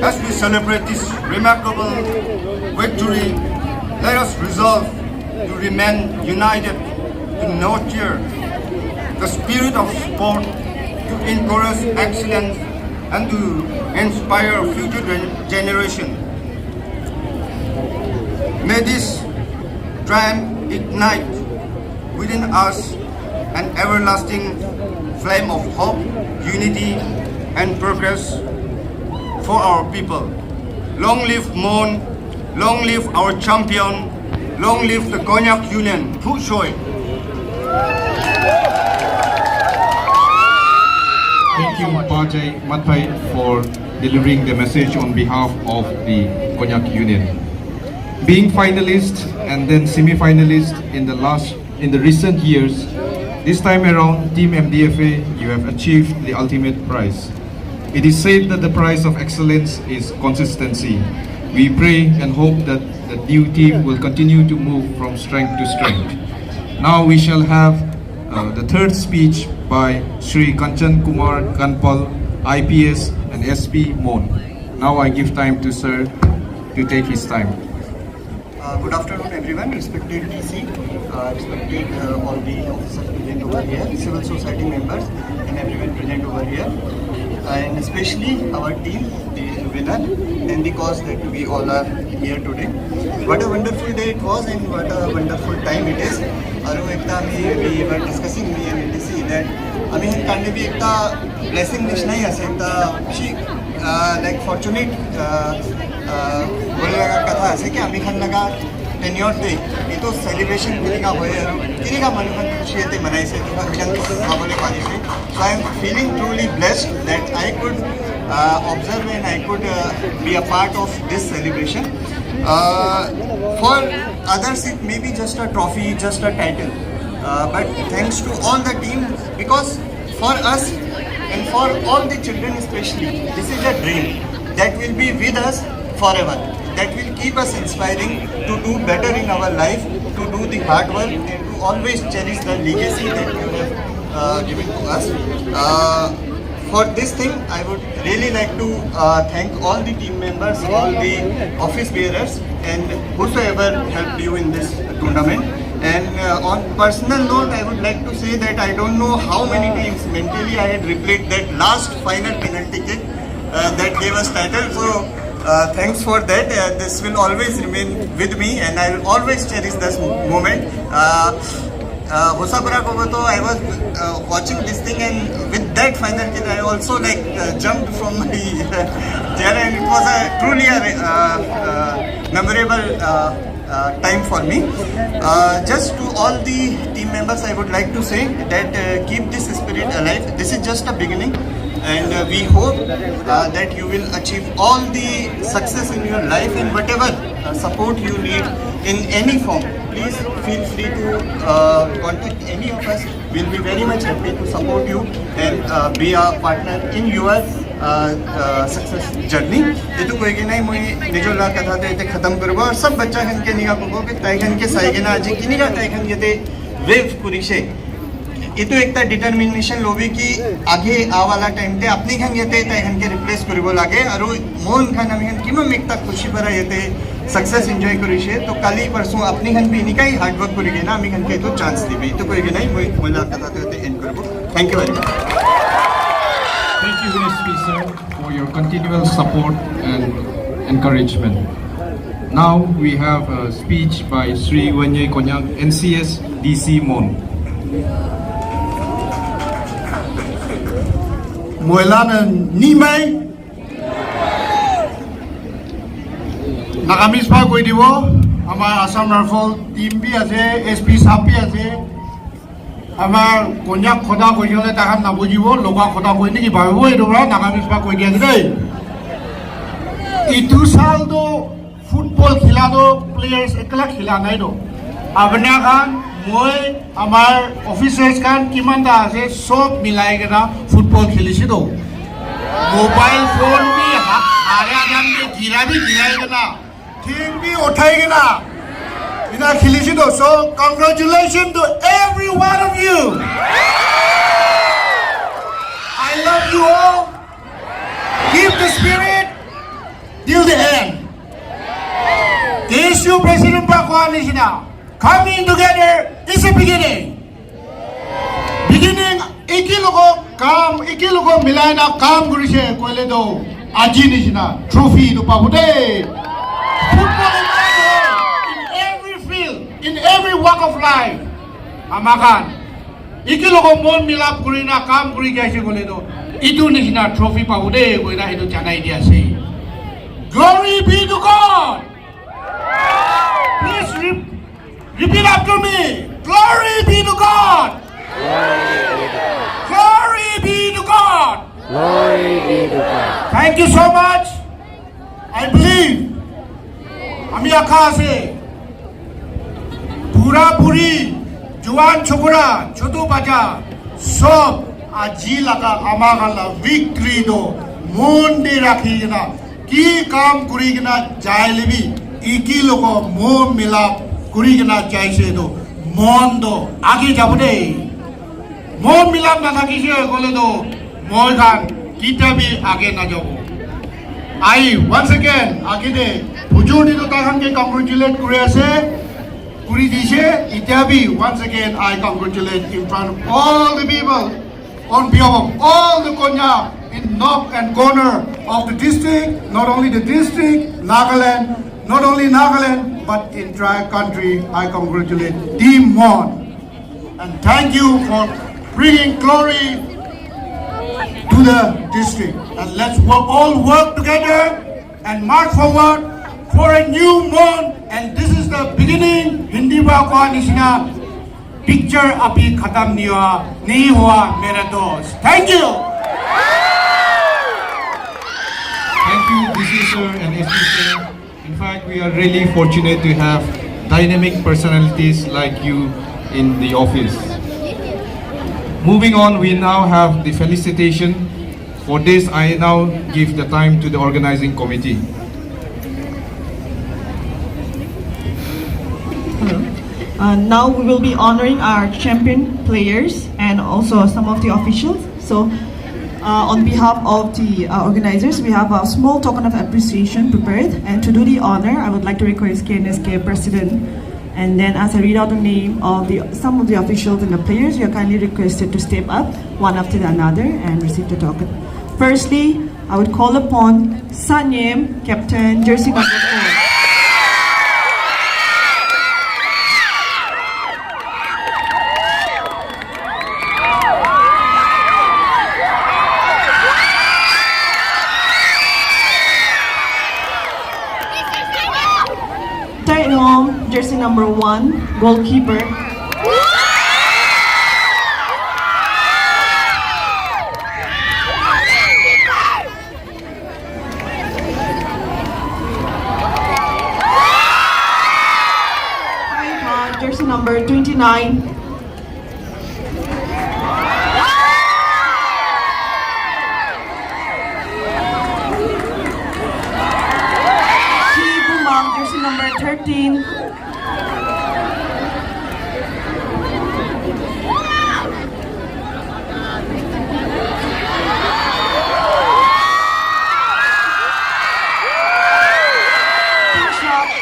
As we celebrate this remarkable victory, let us resolve to remain united, to nurture the spirit of sport, to encourage excellence, and to inspire future generation. May this triumph ignite within us an everlasting flame of hope, unity, and progress for our people. Long live Mon, long live our champion, long live the KONYAK Union. Thu Choi. Thank you, Pajay Matpai, for delivering the message on behalf of the KONYAK Union. Being finalist and then semi-finalist in the recent years, this time around, Team MDFA, you have achieved the ultimate prize. It is said that the prize of excellence is consistency. We pray and hope that the new team will continue to move from strength to strength. Now we shall have the third speech by Shri Kanchan Kumar Kanpal, IPS and SP Mon. Now I give time to Sir to take his time. Good afternoon everyone, respected DC, respected all the officers present over here, civil society members and everyone present over here, and especially our team, the winner and the cause that we all are here today. What a wonderful day it was and what a wonderful time it is. We were discussing me and DC that I mean can be a blessing nish nahi ase she like fortunate बोलने का कथा ऐसे कि अभी खान लगा tenure day ये तो celebration किनिका होए किनिका मनोहर खुशी ते मनाई से तो अभियान को बोले पानी से so I am feeling truly blessed that I could observe and I could be a part of this celebration. For others it may be just a trophy, just a title, but thanks to all the team, because for us and for all the children especially, this is a dream that will be with us forever, that will keep us inspiring to do better in our life, to do the hard work and to always cherish the legacy that you have given to us. For this thing, I would really like to thank all the team members, all the office bearers and whosoever helped you in this tournament. And on personal note, I would like to say that I don't know how many times mentally I had replayed that last final penalty kick that gave us title. So thanks for that. This will always remain with me and I will always cherish this moment. Hosapura Kobato, I was watching this thing and with that final kick I also like jumped from my chair and it was a truly a memorable time for me. Just to all the team members I would like to say that keep this spirit alive. This is just a beginning. And we hope that you will achieve all the success in your life and whatever support you need in any form. Please feel free to contact any of us. We'll be very much happy to support you and be a partner in your success journey. ये तो कोई के नहीं मुझे निजो ला कथा ते इते खत्म करबो और सब बच्चा खन के निगा को के ताइखन के साइगना आज किनिगा ताइखन के ते वेव कुरिशे इतो एकता डिटर्मिनेशन लोबी की आगे आवाला टाइम ते अपनी खान येते ताईखान के रिप्लेस करिबो लागे और मोहन खान आमी खान किमा एकता खुशी भरा येते सक्सेस एंजॉय करिशे तो काली परसों अपनी खान भी निकाई हार्ड वर्क करिगे ना आमी खान के तो चांस दिबे तो कोई नहीं मोला कथा ते एंड करबो thank you very much Thank you, SP sir, for your continual support and encouragement. Now we have a speech by Sri Wanyai Konyak, NCS DC Mon. Moilanan Nimai Nagamis pa koi dibo Amar Assam Rifle team bi ase SP sab bi ase Amar Konyak khoda koi jole tahan na bujibo loka khoda koi ni ki bhabibo edo ra Nagamis pa koi dia dei Itu sal do football khila do players ekla khila nai do Abna khan মই আমার officers কান কিমান দা আছে সব মিলাই গেনা football খেলিছি তো mobile phone বি হারে আদাম বি গিরাবি গিরাই গেনা টিম বি উঠাই গেনা ইনা খেলিছি তো so congratulation to every one of you I love you all keep the spirit till the end KSU president pa ko anisina Coming together is a beginning. Beginning, ikilogo milay na kam gurishe koile do aji nishina trophy do pabude. Football in every field, in every walk of life. Amakan, ikilogo mon milap gurina kam guri gaise koile do itu nishina trophy pabude koina itu janai dia sei. Glory be to God. Please repeat after me. Glory be to God. Glory be to God. Glory be to God. Thank you so much. I believe. Ami akha ase. Pura puri, juan chokora, choto baja, sob aji laga amagala victory do monde rakhi gina ki kam kuri gina jai lebi iki logo mon milap kuri gina chaise do mon do age jabo de mon milap na thakise gole do moi khan kita bi age na jabo I once again age de bujudi do ta khan ke congratulate kuri ase kuri dise ita bi once again I congratulate in front of all the people on behalf of all the Konyak in nook and corner of the district, not only the district, Nagaland, not only Nagaland, but entire country. I congratulate Team Mon and thank you for bringing glory to the district. And let's all work together and march forward for a new Mon. And this is the beginning. Hindi ba ko anisina picture api khatam nahi hua mera dost. Thank you. Thank you, DC sir and SP sir. In fact, we are really fortunate to have dynamic personalities like you in the office. Moving on, we now have the felicitation. For this, I now give the time to the organizing committee. Now we will be honoring our champion players and also some of the officials. So on behalf of the organizers, we have a small token of appreciation prepared. And to do the honor, I would like to request KNSK President. And then as I read out the name of some of the officials and the players, you are kindly requested to step up one after the another and receive the token. Firstly, I would call upon Sanyem, Captain, Jersey number 4. Jersey number 1, goalkeeper. Jersey number 29. Jersey number 13.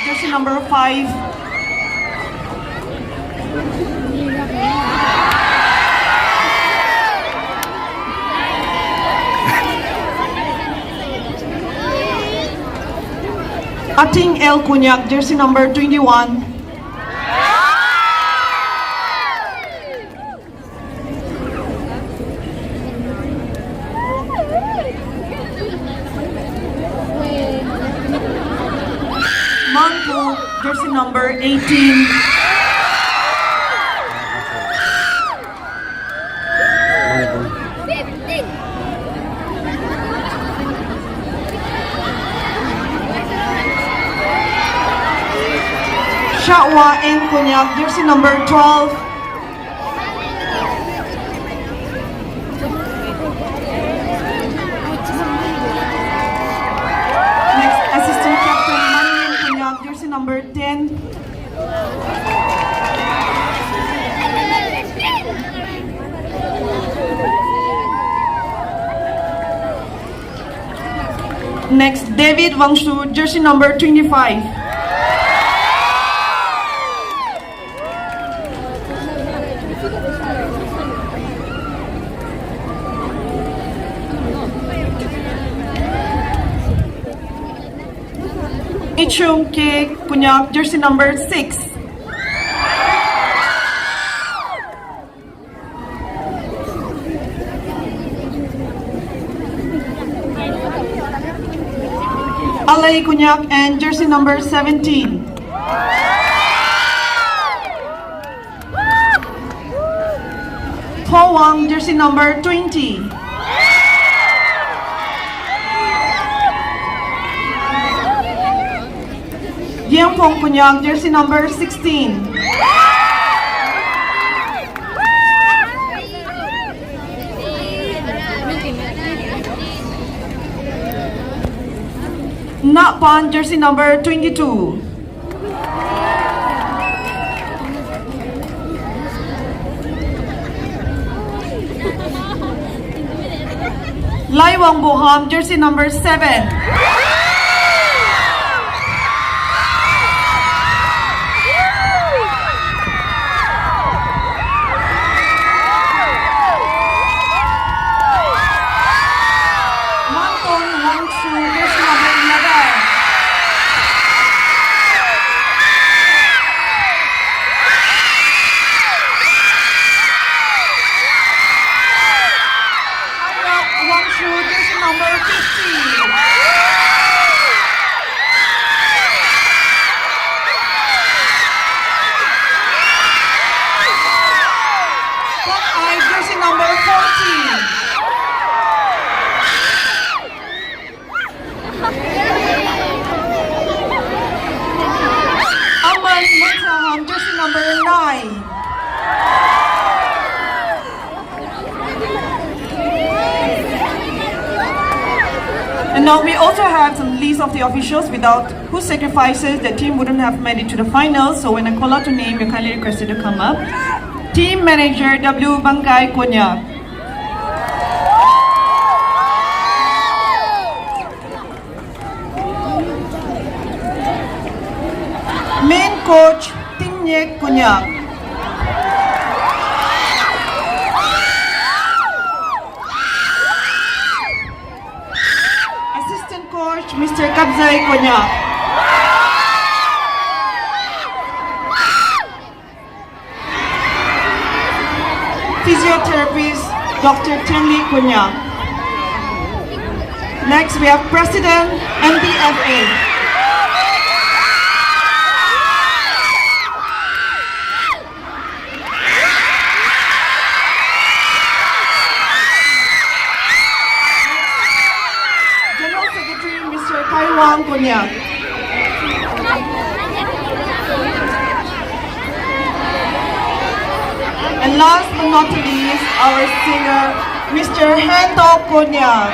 jersey number 5. Ating L. KONYAK, jersey number 21. Mangko, jersey number 18. Shakwa N. KONYAK, jersey number 12. Next, Assistant Captain Manlin KONYAK, jersey number 10. Next, David Wangsu, jersey number 25. Ichung K. KONYAK, jersey number 6. Alay KONYAK and jersey number 17. Ho Wang, jersey number 20. Yang Pong KONYAK, jersey number 16. Nak Pan, jersey number 22. Lai Wang Boham, jersey number 7. And now we also have some list of the officials without whose sacrifices the team wouldn't have made it to the finals. So when I call out your name, you're kindly requested to come up. Team Manager W. Bangkai KONYAK. Main Coach Tingnyek KONYAK. Coach Mr. Kabzai KONYAK. Physiotherapist Dr. Tenli KONYAK. Next we have President MDFA. KONYAK. And last but not least, our singer, Mr. Hento KONYAK.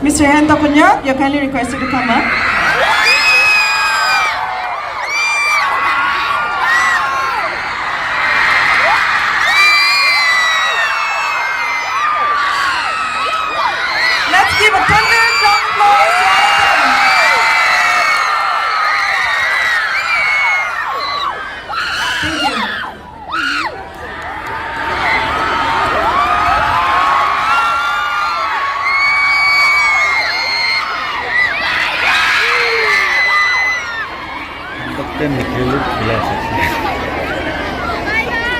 Mr. Hento KONYAK, you're kindly requested to come up.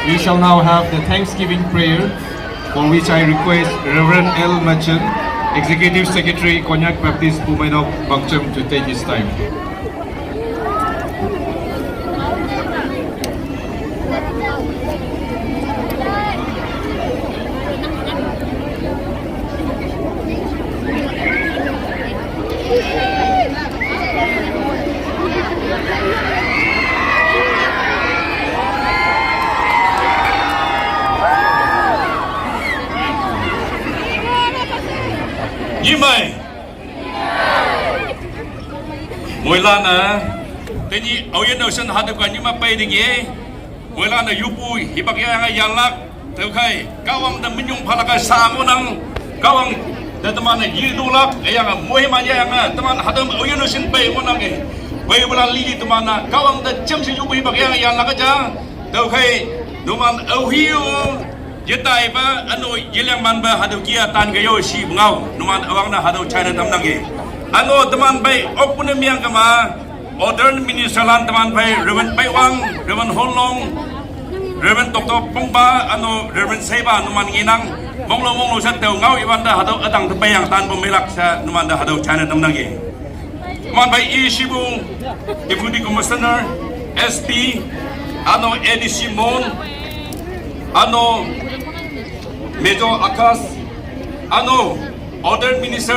we shall now have the Thanksgiving prayer, for which I request Reverend L. Machen, Executive Secretary, Konyak Baptist Pumainok Bangcham, to take his time. Yimai Moilana Teni Oyen Ocean Hadakan Yima Pay the Gay Moilana Yupu Hibakaya Yalak Tokai Kawang the Minyung Palaka Samonang Kawang the Tamana Yildulak Ayanga Mohimaya Taman Hadam Oyen Ocean Bay Monage Wayabala Lili Tamana Kawang the Chamsi Yupu Hibakaya Yalakaja Tokai Numan Ohio Yetai ba ano yilang man ba hadaw kia tan kayo si bungaw numan awang na hadaw China tamnagi ano teman bay opuna miyang kama modern ministralan teman bay Reverend Baywang Reverend Honlong Reverend Dr. Pongba ano Reverend Seba numan nginang monglo sa taw ngaw iwan da hadaw atang tepayang tan pumilak sa numan da hadaw China tamnagi man bay isibu Deputy Commissioner SP ano Eddie Simon ano Major Akas, ano, Order Minister,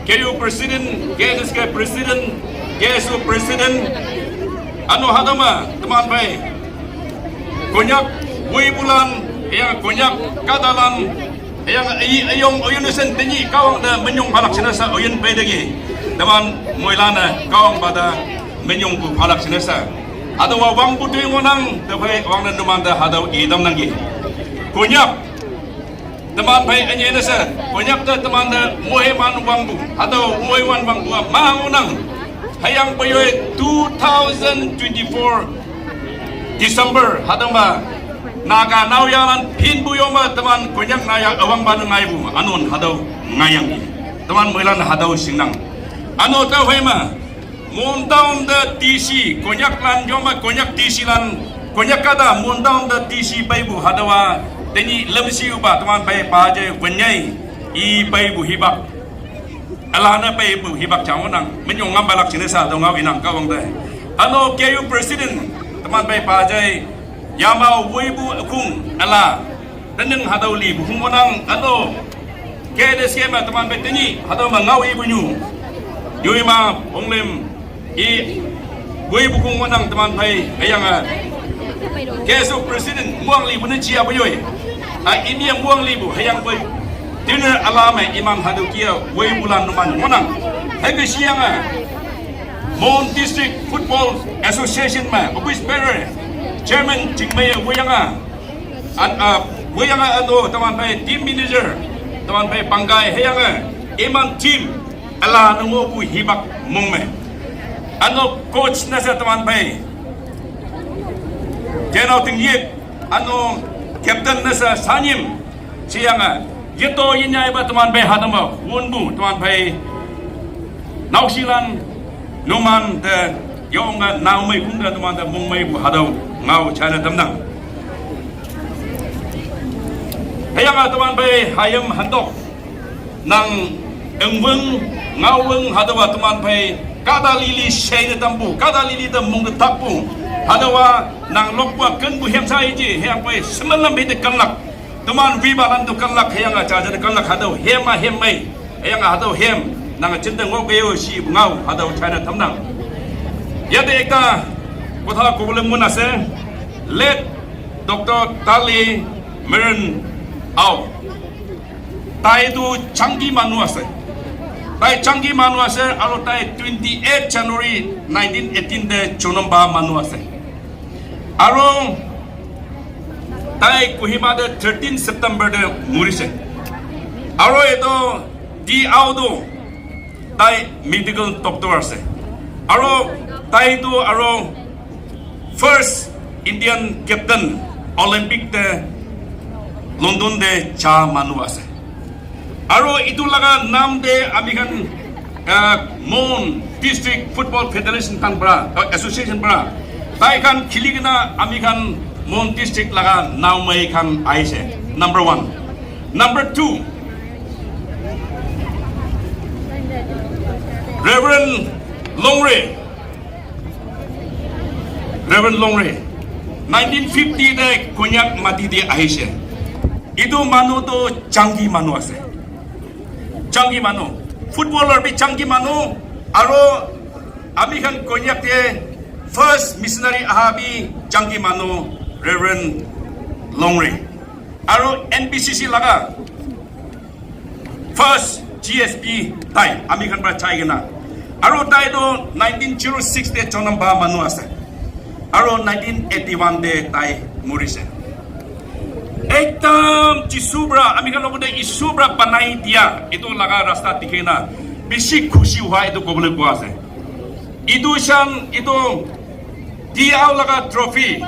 KU President, KSK President, KSU President, ano hadama, teman bay, konyak, bulan, yang konyak, kadalan, yang ayong oyunusen tinggi, kawang da menyong halak sinasa oyun pedagi, teman moilana, kawang pada menyong halak sinasa, ada wang butuh ngonang, tapi wang dan numanda hadau idam nangi. Konyak teman baik hanya ini saja. Konyak tu teman dah muheman wangbu atau muheman wangbu maunang. Hayang payoy 2024 December hadang ba naga nauyalan pinbuyoma teman konyak naya awang banu ngaibu anon hadau ngayang teman muhelan hadau sinang. Ano tahu hema mundaun the DC konyak lan joma konyak DC lan konyak kada mundaun the DC baibu hadawa Teni lemsi ubah teman baik paje penyai I baik buhibak alana baik buhibak camonang menyongam balak sinesa dongau inang kawang deh ano KU President teman baik paje yamau wibu kung ala teneng hadau li buhung monang ano KD skema teman baik teni hadau mangau ibu nyu yuima onglem I wibu kung monang teman baik ayang KSU President muang li bunen cia boyoy ini yang muang li bu hayang boy dinner alame imam hadu kia boy bulan numan monang hege siang Mon District Football Association ma office bearer chairman jingmaya boyanga boyanga ano teman bay team manager teman bay panggai hayang imam team ala nungo bu hibak mongme ano coach nasa teman bay General Tingyip, ano, Captain nasa Sanyim, siyang ito inya iba teman bay hadama, wunbu teman bay nausilan, numan de yung naumay kunda teman de mungmay hadaw ngau China tamnang. Kaya nga teman bay hayam handok ng engweng ngaweng hadawa teman bay kada lili shay na tampu, kada lili de mung de takpu. Hadawa nang lokwa ken bu hem sai ji hem pai semalam bede kanlak teman vibalan tu kanlak hayang aja kanlak hadau hem mai hayang hadau hem nang cinta ngok beo si ngau hadau China tamnang ya de ekta kotha problem munase let Dr. Tali Meren au tai tu changi manuase tai changi manuase alo tai 28 January 1918 de chonomba manuase Aro tai Kohima de 13 September de murise. Aro itu di auto tai medical doctor ase. Aro tai itu aro first Indian captain Olympic de London de cha manu ase. Aro itu laga nam de amikan Mon District Football Federation kan bra Association bra tai kan kiligna amikan Mon district laga now may kan aise. Number 1. Number 2. Reverend Longre. Reverend Longre. 1950 de Konyak mati de aise. Itu manu to Changi manu ase. Changi manu. Footballer bi Changi manu. Aro Amikan Konyak de first missionary ahabi Changi manu Reverend Longre. Aro NBCC laga first GSP tai Amikan pra chai gena. Aro tai do 1906 de chonamba manu ase. Aro 1981 de tai murise. Ektam Chisubra, Amikan logo de Isubra panai dia itu laga rasta tikena. Bisi khushi hua itu kobole puase. Itu shan itu dia laga trophy.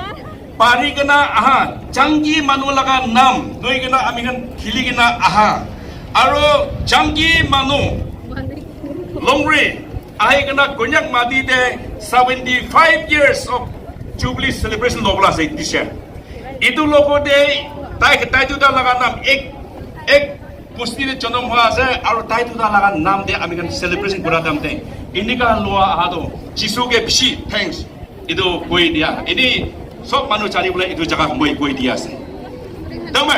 Pari kena aha, Changi manu laga nam, doi kena Amikan khili kena aha. Aro Changi manu Longre, ahi kena Konyak mati de 75 years of Jubilee celebration logo lah this year. Itu logo de tai tu dah laga nam ek pusti de chonom hua se aro tai tu dah laga nam de Amikan celebration kura dam de. Ini kan luar ahado Jisu ke bisi thanks itu koi dia. Ini sok manu cari boleh itu jaga koi dia se. Tahu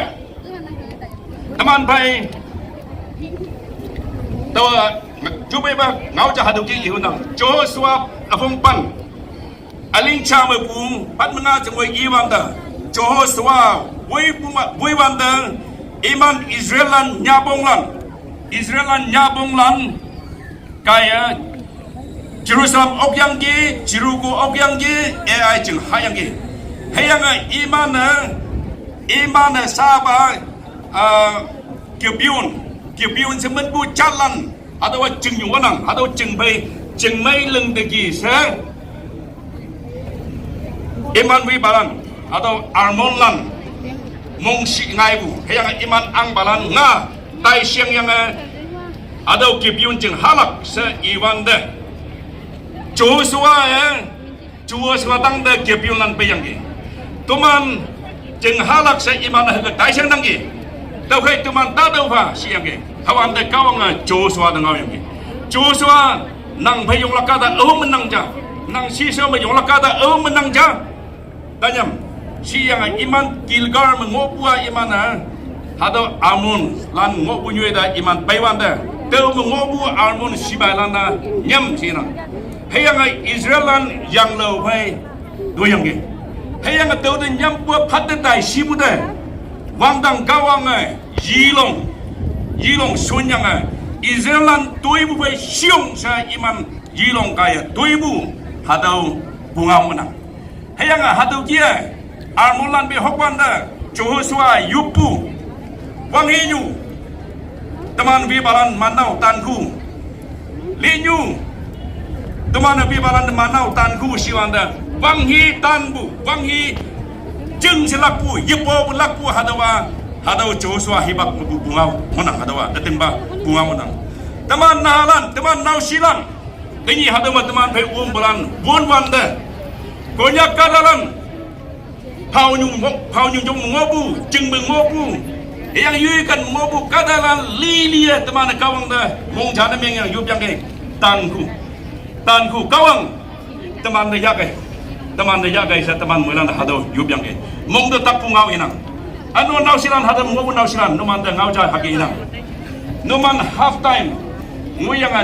teman bai tahu cuba ba ngau jah hadu ki ihunang Joshua afong pan aling cha me pum pat menga jengoi iwan da Joshua woi wanda iman Israelan nyabonglan kaya Jerusalem okyanggi Jirugu okyanggi ai jeng hayanggi hayanga iman saba Gibeon semen bu jalan atau jeng yuwanang atau jeng mai leng degi se iman wi balan atau armonlan mongsi ngai bu hayang iman ang balan nga tai siang yang atau Gibeon jeng halak se iwan de Joshua tang de Gibeon lan pe yang gi tuman jeng halak se iman ha tai siang nang gi tau kai tuman ta dau fa siang gi hawan de kawang Joshua de ngau yang gi Joshua nang phai yong lakada menang ja nang si so ma yong lakada menang ja tanyam siang iman Gilgal mengopua iman hado Amun lan ngopu nyueda iman Baiwanda teu mengopu Amun sibalanda nyam sina hayang Israelan yang lo phai doyang ge hayang teu de nyam pu phat de dai sibude wangdang kawang yilong sunyang Israelan toibu phai siong sa iman yilong kaya toibu hadau bunga menang hayang hadau kia Armulan be hokwanda Joshua yupu wanginyu teman bi balan manau tanku linyu teman bi balan manau tanku siwanda wanghi tanbu wanghi jeng selaku yepo laku hadau Joshua hibak bunga menang hadawa tetemba bunga menang teman nahalan teman nausilan ini hadau teman be balan bon wanda Konyak kadalan Pau nyung jong ngobu jeng ngobu yang yuikan ngobu kadalan lilia teman kawang dah mong jana meng yang yup yang ke tanku kawang teman de yakai sa teman mulan hado yup yang ke mong do tak pungau inang anu nausilan hado ngobu nausilan numan de ngau ja haki inang numan half time nguyang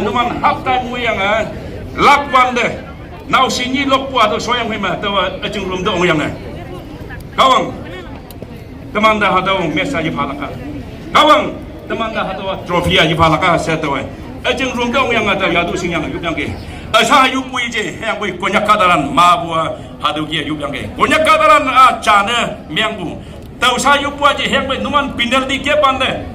lakwan de nausini lokpu ado soyang hema tawa ajung rum do nguyang kawang teman dah hadau mesa yipalaka kawang teman dah hadau trofia yipalaka setawa ajeng rungdong yang ada yadu sing yang yupang ke asa yupu ije yang boy Konyak kadaran mabua hadau kia yupang ke Konyak kadaran chana miangbu tau sa yupu aje yang boy numan penalty ke pande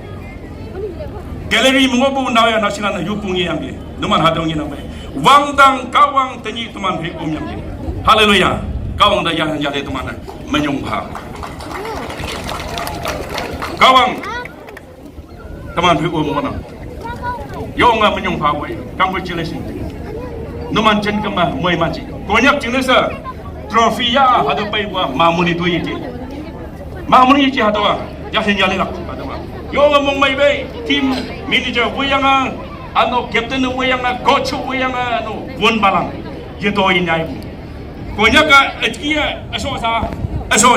galeri mengobu nawaya nasilan yupungi yang ke numan hadau ngi nambe wangdang kawang tenyi teman hekum yang ke haleluya kawang dah yang jadi teman menyumpah kawang teman hekum mana yo nga menyumpah boy kamu jelasin numan chen kemah moi maci Konyak jenesa trophy ya hadu pai wa mamuni tu yiti mamuni yiti hadu wa yasin yali lak hadu wa yo ngomong mai be team manager wayanga ano captain wayanga coach wayanga ano won balang yeto inyai bu KONYAK etia aso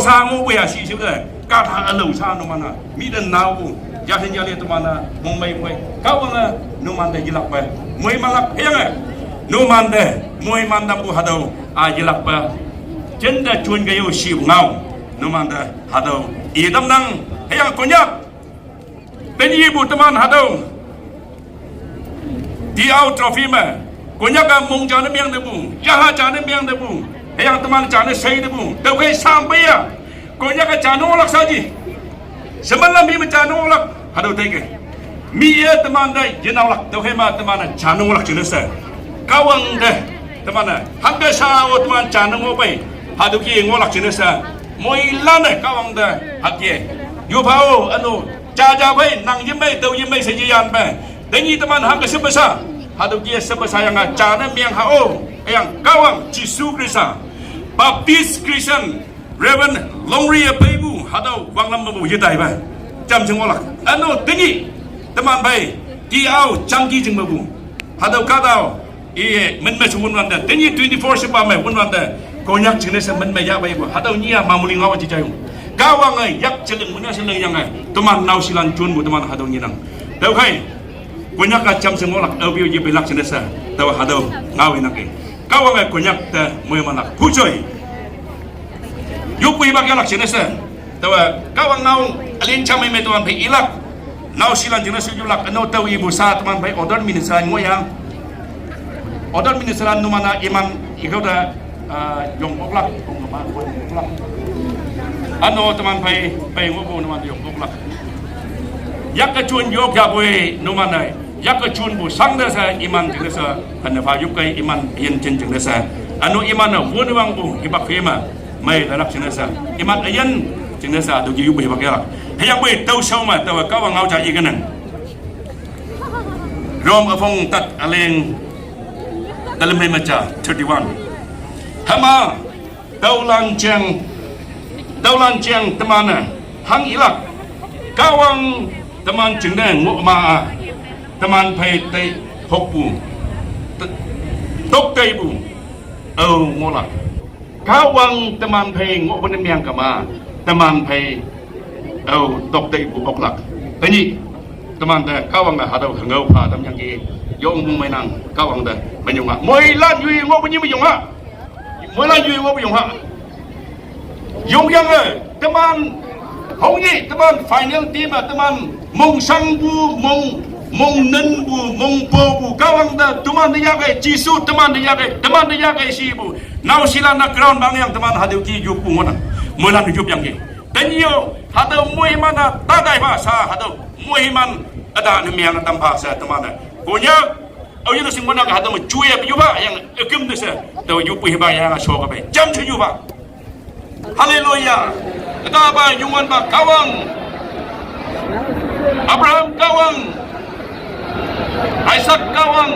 sa ngo waya si siu de ka tha alu sa no mana mi den naw bu yasin yali tu mana mong mai mai kawanga no man de yilak ba moi malak yanga no man de moi man dam bu hadu a yilak ba jenda chun ga yo siu ngau no man de hadu I dam nang yang KONYAK penyi bu teman hadu di out trophy ma KONYAK mong jana miang de bu ya jana miang de bu yang teman jana sei de bu de kai sampai ya KONYAK jana olak saji semalam mi jana olak hadu tege mi ya teman de jana olak de kai ma teman jana olak jana se kawang de teman hampir sa o teman jana ngopai hadu ki ngolak jana se moi lan de kawang de hakye yo pao anu ja bai nang yim bai tau yim bai se yan ba dengi teman hang ke sebesar hadu ki sebesar yang jana miang hao yang kawang Jisu Krista Baptist Christian Reverend Longri Paibu hadu wanglam bu yidai ba jam jeng olak anu dengi teman bai di au janggi jeng bu hadu kadau I men me chun wan da dengi 24 sepa me wan da KONYAK jeng se men me ya bai bu hadu nia mamuli ngawa ji jayung kawang ai yak jeleng munya seleng yang ai teman nau silan chun bu teman hadu nginang dau kai KONYAK jam jeng olak au biu ji belak jeng se dau hadu ngawi nak kawang ai KONYAK ta moi manak pujoy yupui bak yalak jeng se dau kawang nau alin chamai me tuan bai ilak nau silan jeng se julak no tau ibu sa teman bai order ministran ngoyang order ministran nu mana iman ikau da yong oklak ano teman pai ngopo nu mana yong oklak yak ka chun yok ya boy nu mana yak ka chun bu sang da sa iman jeng sa kan fa yup kai iman yen chen jeng sa ano iman na won wang bu hibak fema mai dalak jeng sa iman ayen jeng sa du yup hibak ya hayang boy tau sau ma tau ka wang ngau cha i kanan rom afong tat aleng dalam membaca 31 hama daulang jeng temana hang ilak kawang teman jengdeng ngoma teman pai tai hokpu tok tai bu ngolak kawang teman pai ngopun miang kama teman pai tok tai bu oklak tani teman da kawang da hadau ngau pa tam yang ki yong mung mai nang kawang da menyong moi lan yui ngo bunyi menyong ha moi lan yui ngo menyong ha yong yang teman hong yi teman final team teman mong sang bu mong nen bu mong po bu kawang da teman dia kai Jisu teman dia kai si bu nau sila na ground bang yang teman hadu ki yup ngona moi lan yup yang ki dan yo hadu moi mana tadai ba sa hadu moi man ada ni miang tam pa sa teman KONYAK au yu sing mana ka hadu cuy yu ba yang ekem de sa do yu pu ba yang so ka be jam chu yu ba haleluya kita ba yungan ba kawang Abraham kawang Isaac kawang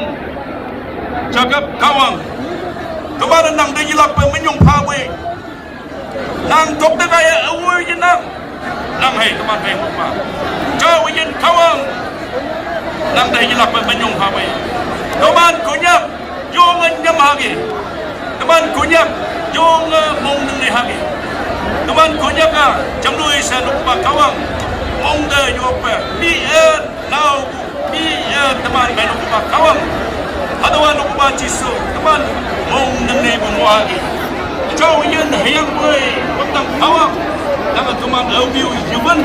Jacob kawang teman nang de yilak pe menyong pa we nang tok de kaya awu yin nang hai teman hai ma jauh yin kawang nang de yilak pe menyong pa we teman KONYAK yong nyam hagi teman KONYAK yong mong nang hagi teman KONYAK jam lui sa lupa kawang mong de yopa mi now mi teman mai lupa kawang adawan lupa Jisu teman mong nang bu hagi jauh yin hayang boy tentang kawang nang teman audio yuban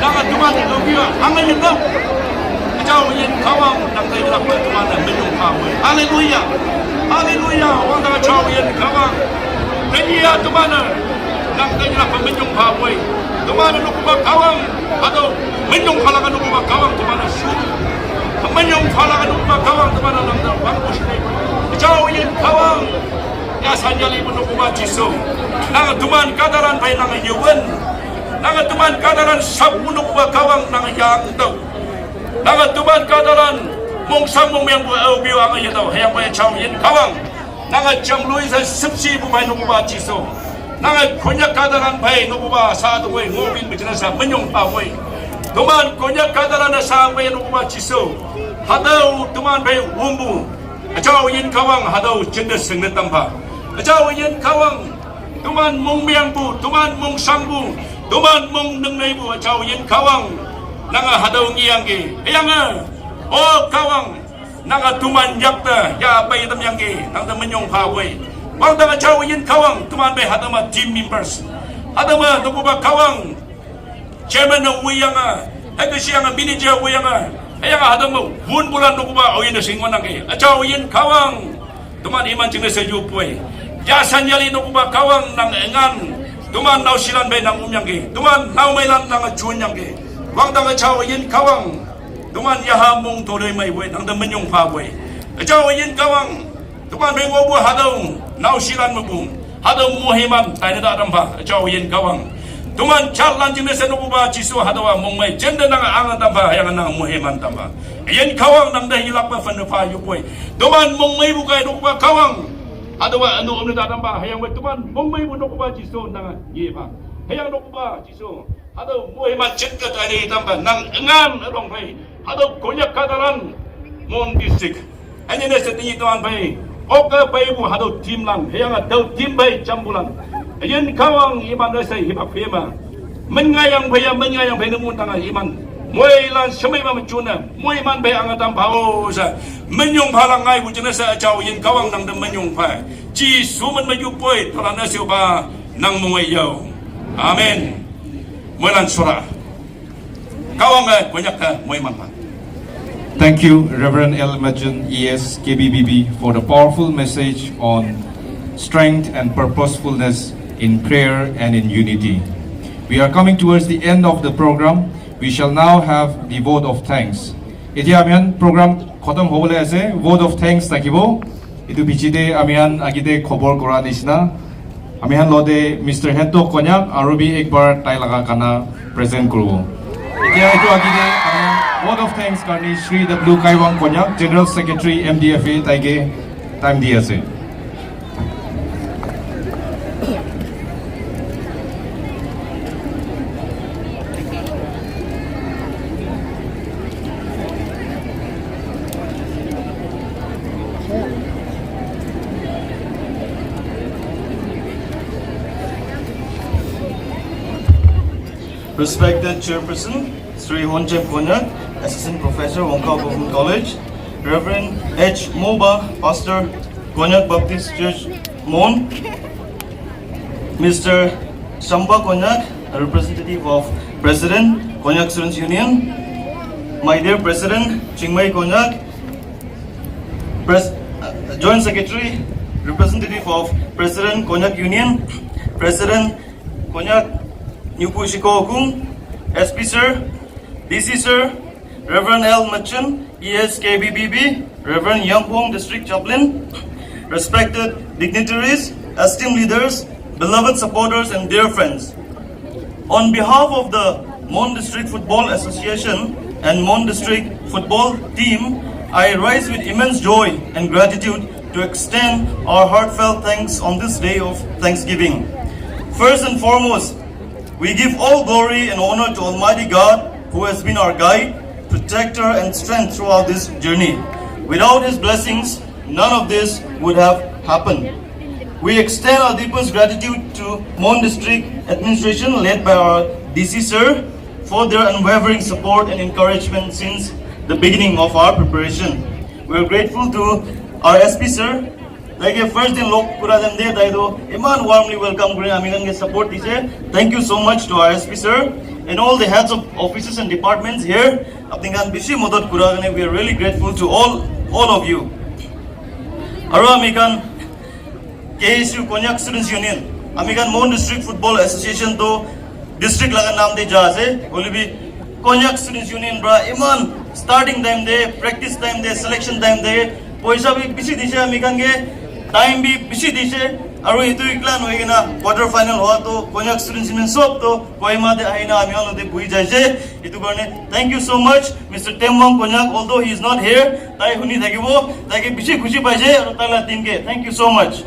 nang teman audio angan itu jauh yin kawang nang de yilak pe teman menyong pa we haleluya haleluya wang da jauh yin kawang dia teman nang de yilak pe menyong pa we teman lupa kawang atau menyong halangan lupa kawang teman su menyong halangan lupa kawang teman nang da wang usne jauh yin kawang ya sanjali menukuma Jisu nang teman kadaran pai nang yuwen nang teman kadaran sab menukuma kawang nang yang tau nang teman kadaran mong sang mong yang bu au biu ang ya tau hayang pai chau yin kawang Nanga jamlui sa sipsi bu bai nukuba jiso. Nanga konyak kadaran bai nukuba sa duwe ngobin bijana sa menyong pa wei. Tuman konyak kadaran na sa bai nukuba jiso. Hadau tuman bai wumbu. Ajau yin kawang hadau jenda sengnet tampa. Ajau yin kawang tuman mong miang bu, tuman mong sang bu, tuman mong nengnai bu. Ajau yin kawang nanga hadau ngiyanggi. Ayanga oh kawang nanga tuman yakta ya bay tam yangi nang tam menyong pawai wang tanga chaw yin kawang tuman bay hadama team members hadama tukuba kawang chairman ng wiyanga ito siyang manager wiyanga ayanga hadama bun bulan tukuba o yin singwan nangi chaw yin kawang tuman iman jing sa yupoy jasan yali tukuba kawang nang engan tuman naw silan bay nang umyangi tuman naw maylan nang chun yangi wang tanga chaw yin kawang tuman yahamong today may way nang menyong paway. Ajaw yin kawang tuman may ngobu hadaw nausilan mabung hadaw muhiman tayo na adamba. Ajaw yin kawang tuman chalan jine sa nukuba jiso hadaw mong may jenda nang angan tamba yang nang muhiman tamba. Yin kawang nang dahilak pa fanupa yupoy. Tuman mong may bukay nukuba kawang hadaw anu umna tamba hayang may tuman mong may nukuba jiso nang yipa. Hayang nukuba jiso hadaw muhiman jenda tayo tamba nang engan adong pay. Hadaw konyak kadaran mon district ani ne setingi tuan bai oka bai bu hadaw tim lang hayang adaw tim bai jambulan ayen kawang iman ne sai hibak fema mengayang bai nemu tanga iman moi lan semai ma chuna moi man bai angatam pao sa menyong phalang ngai bu jena sa chau yen kawang nang dem menyong pha chi suman maju poi tolana sioba nang mongai yau amen moi lan sura kawang konyak ka moi man. Thank you, Reverend L. Majan, ES, KBBB, for the powerful message on strength and purposefulness in prayer and in unity. We are coming towards the end of the program. We shall now have the vote of thanks. Iti amihan program khatam hobole ase vote of thanks takibo. Itu bichide amihan agide khobor kora nisna. Amihan lode Mr. Heto Konyak arobi ekbar tai laga kana present kurubo. Iti itu agide vote of thanks karni Shri W. Kaiwang Konyak, General Secretary MDFA taige time diase. Respected Chairperson Sri Honjem Konyak, Assistant Professor, Wongkao Government College, Reverend H. Moba, Pastor, Konyak Baptist Church, Mon, Mr. Shamba Konyak, a representative of President, Konyak Students Union, my dear President, Chingmai Konyak, Joint Secretary, representative of President, Konyak Union, President, Konyak Nyupu Shiko Okung, SP Sir, DC Sir, Reverend L. Machan, ES KBBB, Reverend Yampong District Chaplain, respected dignitaries, esteemed leaders, beloved supporters and dear friends. On behalf of the Mon District Football Association and Mon District Football Team, I rise with immense joy and gratitude to extend our heartfelt thanks on this day of Thanksgiving. First and foremost, we give all glory and honor to Almighty God, who has been our guide, protector, and strength throughout this journey. Without His blessings, none of this would have happened. We extend our deepest gratitude to Mon District Administration, led by our DC Sir, for their unwavering support and encouragement since the beginning of our preparation. We are grateful to our SP Sir. Like a first in lok pura jan de daido iman warmly welcome gre amingan ge support dise. Thank you so much to our SP Sir and all the heads of offices and departments here. Apningan bishi modot pura gane, we are really grateful to all of you. Aro amikan KSU Konyak Students Union, amikan Mon District Football Association to district lagan naam de jase olibi Konyak Students Union bra iman starting time de, practice time de, selection time de, poisa bhi bishi dise amikan ge time bhi bishi dise Aru itu iklan hoy gina quarter final hoa to Konyak students union sob to Kohima de aina ami alo de bui jai je itu karone thank you so much Mr. Temwang Konyak, although he is not here tai huni thakibo tai ke bishi khushi pai je aru tala team ke thank you so much.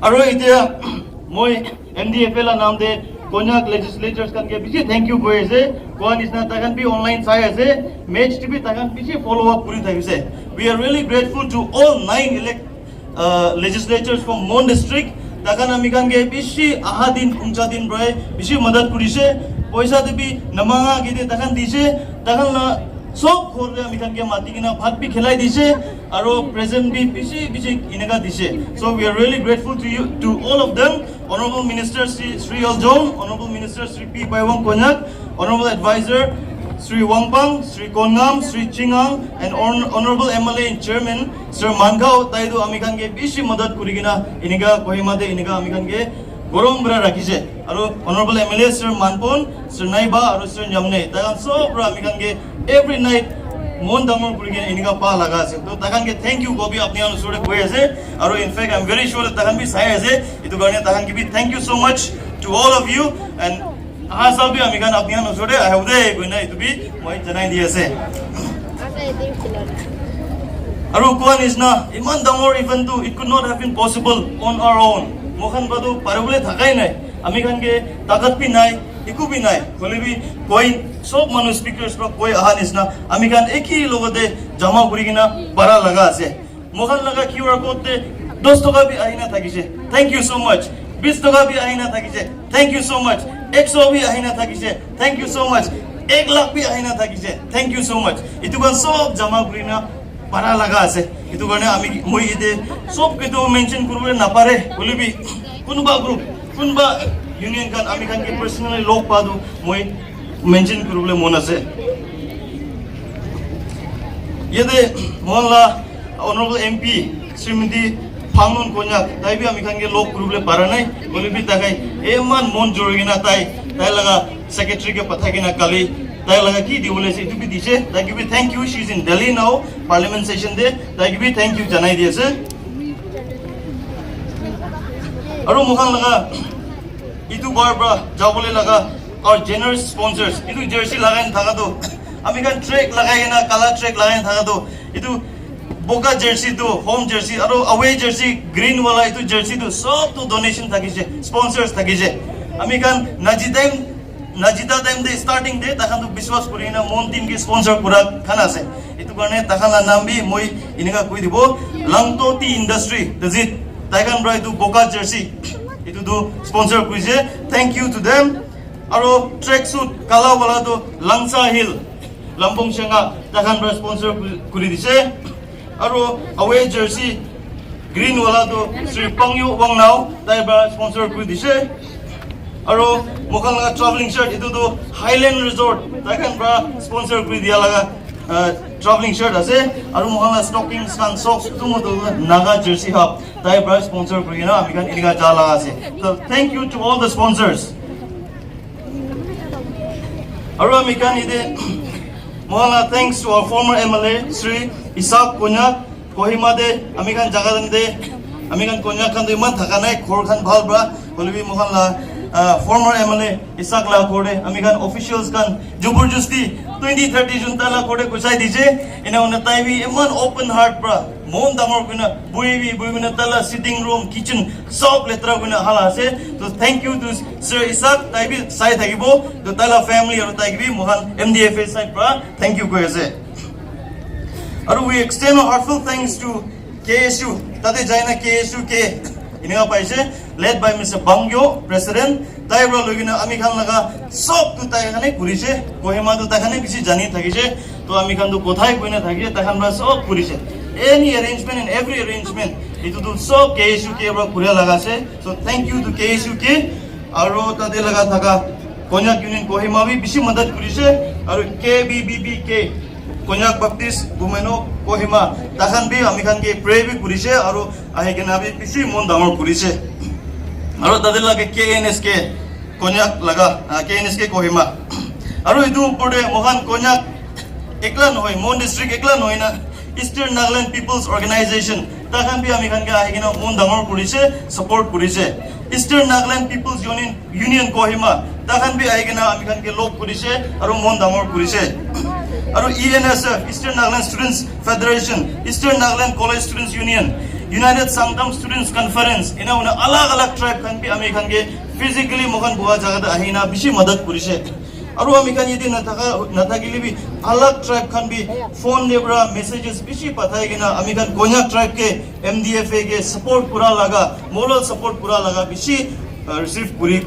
Aru itia moi MDFA la naam de Konyak legislators kan ke bishi thank you koi ase koan isna takan bi online sai ase match tv takan bishi follow up puri thakise. We are really grateful to all 9 legislators from Mon district takan amikan ge bishi aha din pungcha din brai bishi madad kurise paisa debi namanga gide takan dise takan la sob khorle amikan ge mati gina bhat bi khelai dise aro present bi bishi inaga dise. So we are really grateful to you, to all of them. Honorable Minister Sri Aljon, Honorable Minister Sri P. Baiwang Konyak, Honorable Advisor Sri Wangpang, Sri Kongam, Sri Chingang, and Honorable MLA and Chairman Sir Mangao Taidu amikan ge bishi madad kurigina iniga Kohima de iniga amikan ge gorom bra rakise. Aro Honorable MLA Sir Manpon, Sir Naiba, aro Sir Nyamne takan sob bra amikan ge every night mon damor kurigina iniga pa laga ase. To takan ge thank you gobi apni anu sore koi ase. Aro in fact I'm very sure that takan bi sai ase. Itu garne takan ki bi thank you so much to all of you, and asal bi amikan apni anu sore I have de goina itu bi moi janai di ase. Aru koan is na iman damor even though it could not have been possible on our own. Mokhan badu parabole thakai nai amikan ge takat pi nai iku bi nai kole bi koi sob manu speakers pro koi ahan is na amikan eki logode jama kurigina para laga ase. Mokhan laga QR code te 10 toka bi ahina thakise. Thank you so much. 20 toka bi ahina thakise. Thank you so much. 100 bi ahina thakise. Thank you so much. 1 lakh bi ahina thakise. Thank you so much. Itu kan sob jama kurina para laga ase. Itu karone ami moi ide sob ke to mention kurule na pare kole bi kunba group kunba union kan ami kan ke personally log padu moi mention kurule mon ase. Yede mohla Honorable MP Srimati Phangon Konyak tai bi ami kan ke log kurule para nai kole bi takai eman mon jorigina tai laga secretary ke pathagina kali tai laga ki di bole se itu bi dise tai ki bi thank you. She is in Delhi now parliament session de tai ki bi thank you janai diase. Aru mokhan laga itu barbara jabole laga our generous sponsors itu jersey lagain thaga do amikan track lagaina kala track lagain thaga do itu boga jersey to home jersey aru away jersey green wala itu jersey to sob to donation thakise sponsors thakise. Amikan najita time de starting de takhan to biswas kurina mon team ke sponsor pura khana ase. Itu karone takhan la naam bi moi iniga koi dibo Langto Tea Industry dazit takhan bra itu boga jersey itu do sponsor kuise. Thank you to them. Aro track suit kala wala to Langsa Hill Lampong Shenga takhan bra sponsor kuri dise. Aro away jersey green wala to Sri Pangyu Wangnao tai bra sponsor kuri dise. Aro mokhan laga traveling shirt itu do Highland Resort takhan bra sponsor kuri dia laga traveling shirt ase. Aro mokhan la stockings kan socks tumo do Naga jersey hub tai bra sponsor kuri na amikan iniga jala ase. So thank you to all the sponsors. Aro amikan ide mokhan la thanks to our former MLA Sri Isak Konyak Kohima de amikan jaga de amikan Konyak kan de man thakanai khor khan bhal bra bolbi mokhan la former MLA Isak la kore amikan officials kan juburjusti 2030 junta la kore kusai dise ina una taibi eman open heart bra mon damor kuna buina tala sitting room kitchen sob letra kuna hala ase. So thank you to Sir Isak taibi sai thakibo to tala family or taibi mohan MDFA side bra thank you ko ase. Aru we extend our heartfelt thanks to KSU tate jaina KSU ke iniga paise led by Mr. Bangyo president tai bra logina ami khan laga sob tu tai khane kurise Kohima tu tai khane bisi jani thakise to ami khan tu kothai koina thakise tai khan bra sob kurise any arrangement and every arrangement itu tu sob KSU ke bra kuria lagase. So thank you to KSU ke aro tate laga thaka Konyak Union Kohima bi bisi madad kurise aro KBBBK Konyak Baptist Bumeno Kohima takhan bi ami khan ke pray bi kurise aro ahe gena bi bisi mon damor kurise. Aro tadil lage KNSK Konyak laga KNSK Kohima aro itu pore mohan Konyak ekla noy Mon district ekla noy na Eastern Nagaland People's Organization takan bi ami khan ke ahigena mon dangor kurise support kurise Eastern Nagaland People's Union Kohima takan bi ahigena ami khan ke log kurise aru mon dangor kurise aru ENSF Eastern Nagaland Students Federation Eastern Nagaland College Students Union United Sangam Students Conference ina una alag alag tribe khan bi ami khan ke physically mohan buha jaga da ahina bishi madad kurise aru ami khan yedi nathakili bi alag tribe khan bi phone lebra messages bishi pathai gina ami khan konyak tribe ke MDFA ke support pura laga moral support pura laga bishi receive kuri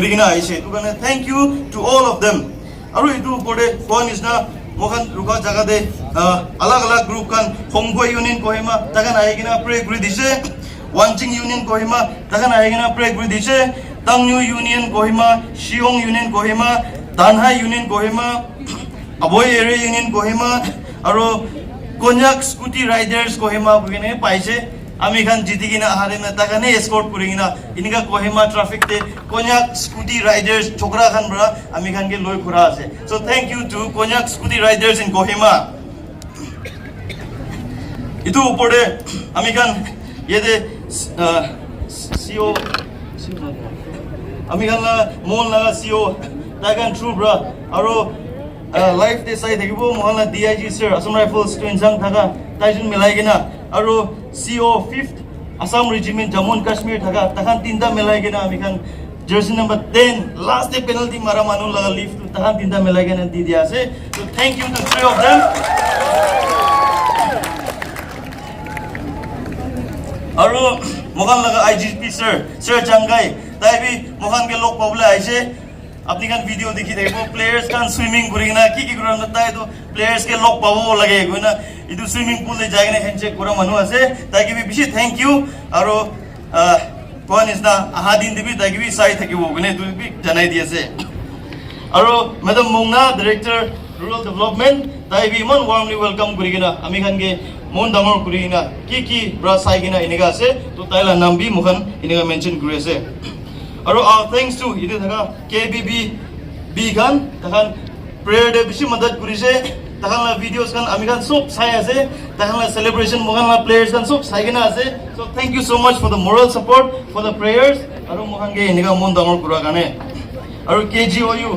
gina aise to gana thank you to all of them aru itu bode phone is na mohan ruka jaga de alag alag group kan Hongkong Union Kohima tagan aigina pray kuri dise Wanching Union Kohima tagan aigina pray kuri dise Tangnu Union Kohima Shiong Union Kohima Danhai Union Kohima Aboy Area Union Kohima aro Konyak Scooty Riders Kohima bugine paise ami khan jitigina ahare na takane escort kurigina inika Kohima traffic te Konyak Scooty Riders chokra khan bra ami khan ke loi khura ase so thank you to Konyak Scooty Riders in Kohima itu upore ami khan yede CEO ami khan la mon la CEO tagan true bra aro life de sai thakibo mohala DIG sir Assam Rifles to insang thaga taijun milai gina aro CO 5th Assam Regiment Jammu and Kashmir thaga takhan tinda milai gina ami khan jersey number 10 last day penalty mara manu laga lift to takhan tinda milai gina di dia ase so thank you to three of them aro mohan laga IGP sir Changai taibi mohan ke lok pabla aise apni kan video dekhi dekho players kan swimming kurina ki kurana tai to players ke lok pabo lage goina itu swimming pool le jaigena handshake kura manu ase taki bi bishi thank you aro kon is na ahadin debi taki bi sai thakibo gune tu bi janai diase aro madam Mongna director rural development tai bi mon warmly welcome kurigina ami khan ke mon damor kurigina ki bra sai gina iniga ase to taila nam bi mukhan iniga mention kuri ase aro thanks to idu thaga KBB kan takhan prayer de bishi madad kurise takhan la videos kan ami kan sob sai ase takhan la celebration mohan la players kan sob sai gina ase so thank you so much for the moral support for the prayers aro mohan ge iniga mon damor kura kane aro KGOU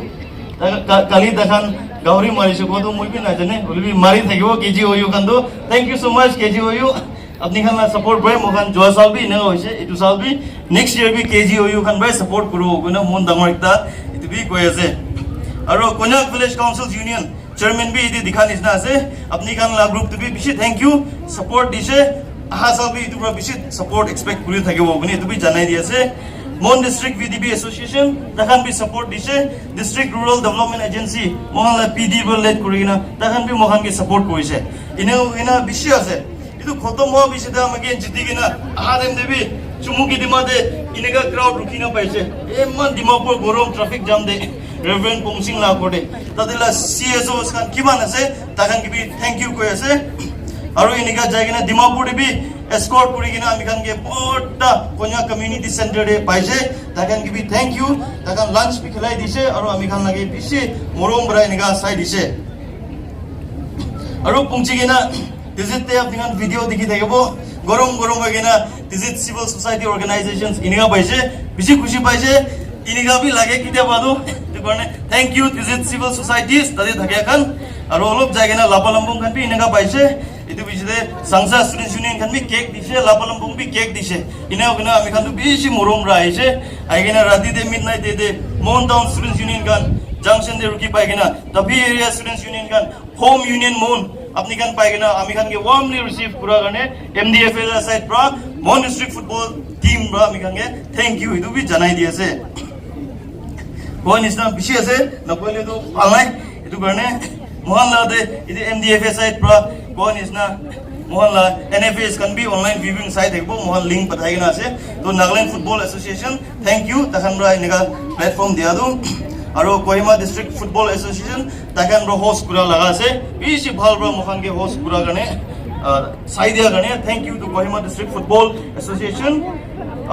kali takhan gauri mari se ko to moi bi na jane olbi mari thakibo KGOU kan do thank you so much KGOU apni khan la support bhai mohan joa sal bi na hoise itu sal bi next year bi KGOU khan bhai support kuru guna mon damor ekta itu bi koi ase aro Konyak Village Councils Union chairman bi idi dikhan isna ase apni khan la group to bi bishi thank you support dise aha sal bi itu bishi support expect kuri thakibo gune itu bi janai di ase Mon District VDB Association takhan bi support dise District Rural Development Agency mohan la PD bol let kurina takhan bi mohan ke support korise ina bishi ase itu khotom ho bisida amage jitigina ahadem debi chumuki dimade inega crowd rukina paise emman dimapur gorom traffic jam de Reverend Pongsing la kode tadila CSOS kan kiman ase takhan ki bi thank you koi ase aru inega jaigina dimapur debi escort kurigina ami kan ge porta Konyak community center de paise takhan ki bi thank you takhan lunch bi khilai dise aru ami kan lage bishi morom bra inega sai dise aru pungchigina Tizit te apni video dikhi dekhibo gorom bagena tizit civil society organizations iniga paise bishi khushi paise iniga bi lage kitia badu to korne thank you tizit civil societies tade thakya kan aro olop jagena lapalambung kan bi iniga paise itu biside Sangsa Students Union kan bi cake dise lapalambung bi cake dise ina guna ami kan bishi morom ra aise aigena rati de midnight de Mon Town Students Union kan junction de ruki paigena Tabi area Students Union kan home union mon apni kan paigena ami kan ke warmly receive pura garne MDFA la side pra Mon District football team bra ami kan ke thank you itu bi janai di ase kon isna bishi ase na pole to alai itu garne mohan la de itu MDFA side pra kon isna mohan la NFAs kan bi online viewing site ekbo mohan link pathai gina ase to Nagaland Football Association thank you takhan bra inega platform dia do aro Kohima District Football Association takhan bro host kura laga ase bishi bhal bro mohan ke host kura gane sai dia gane thank you to Kohima District Football Association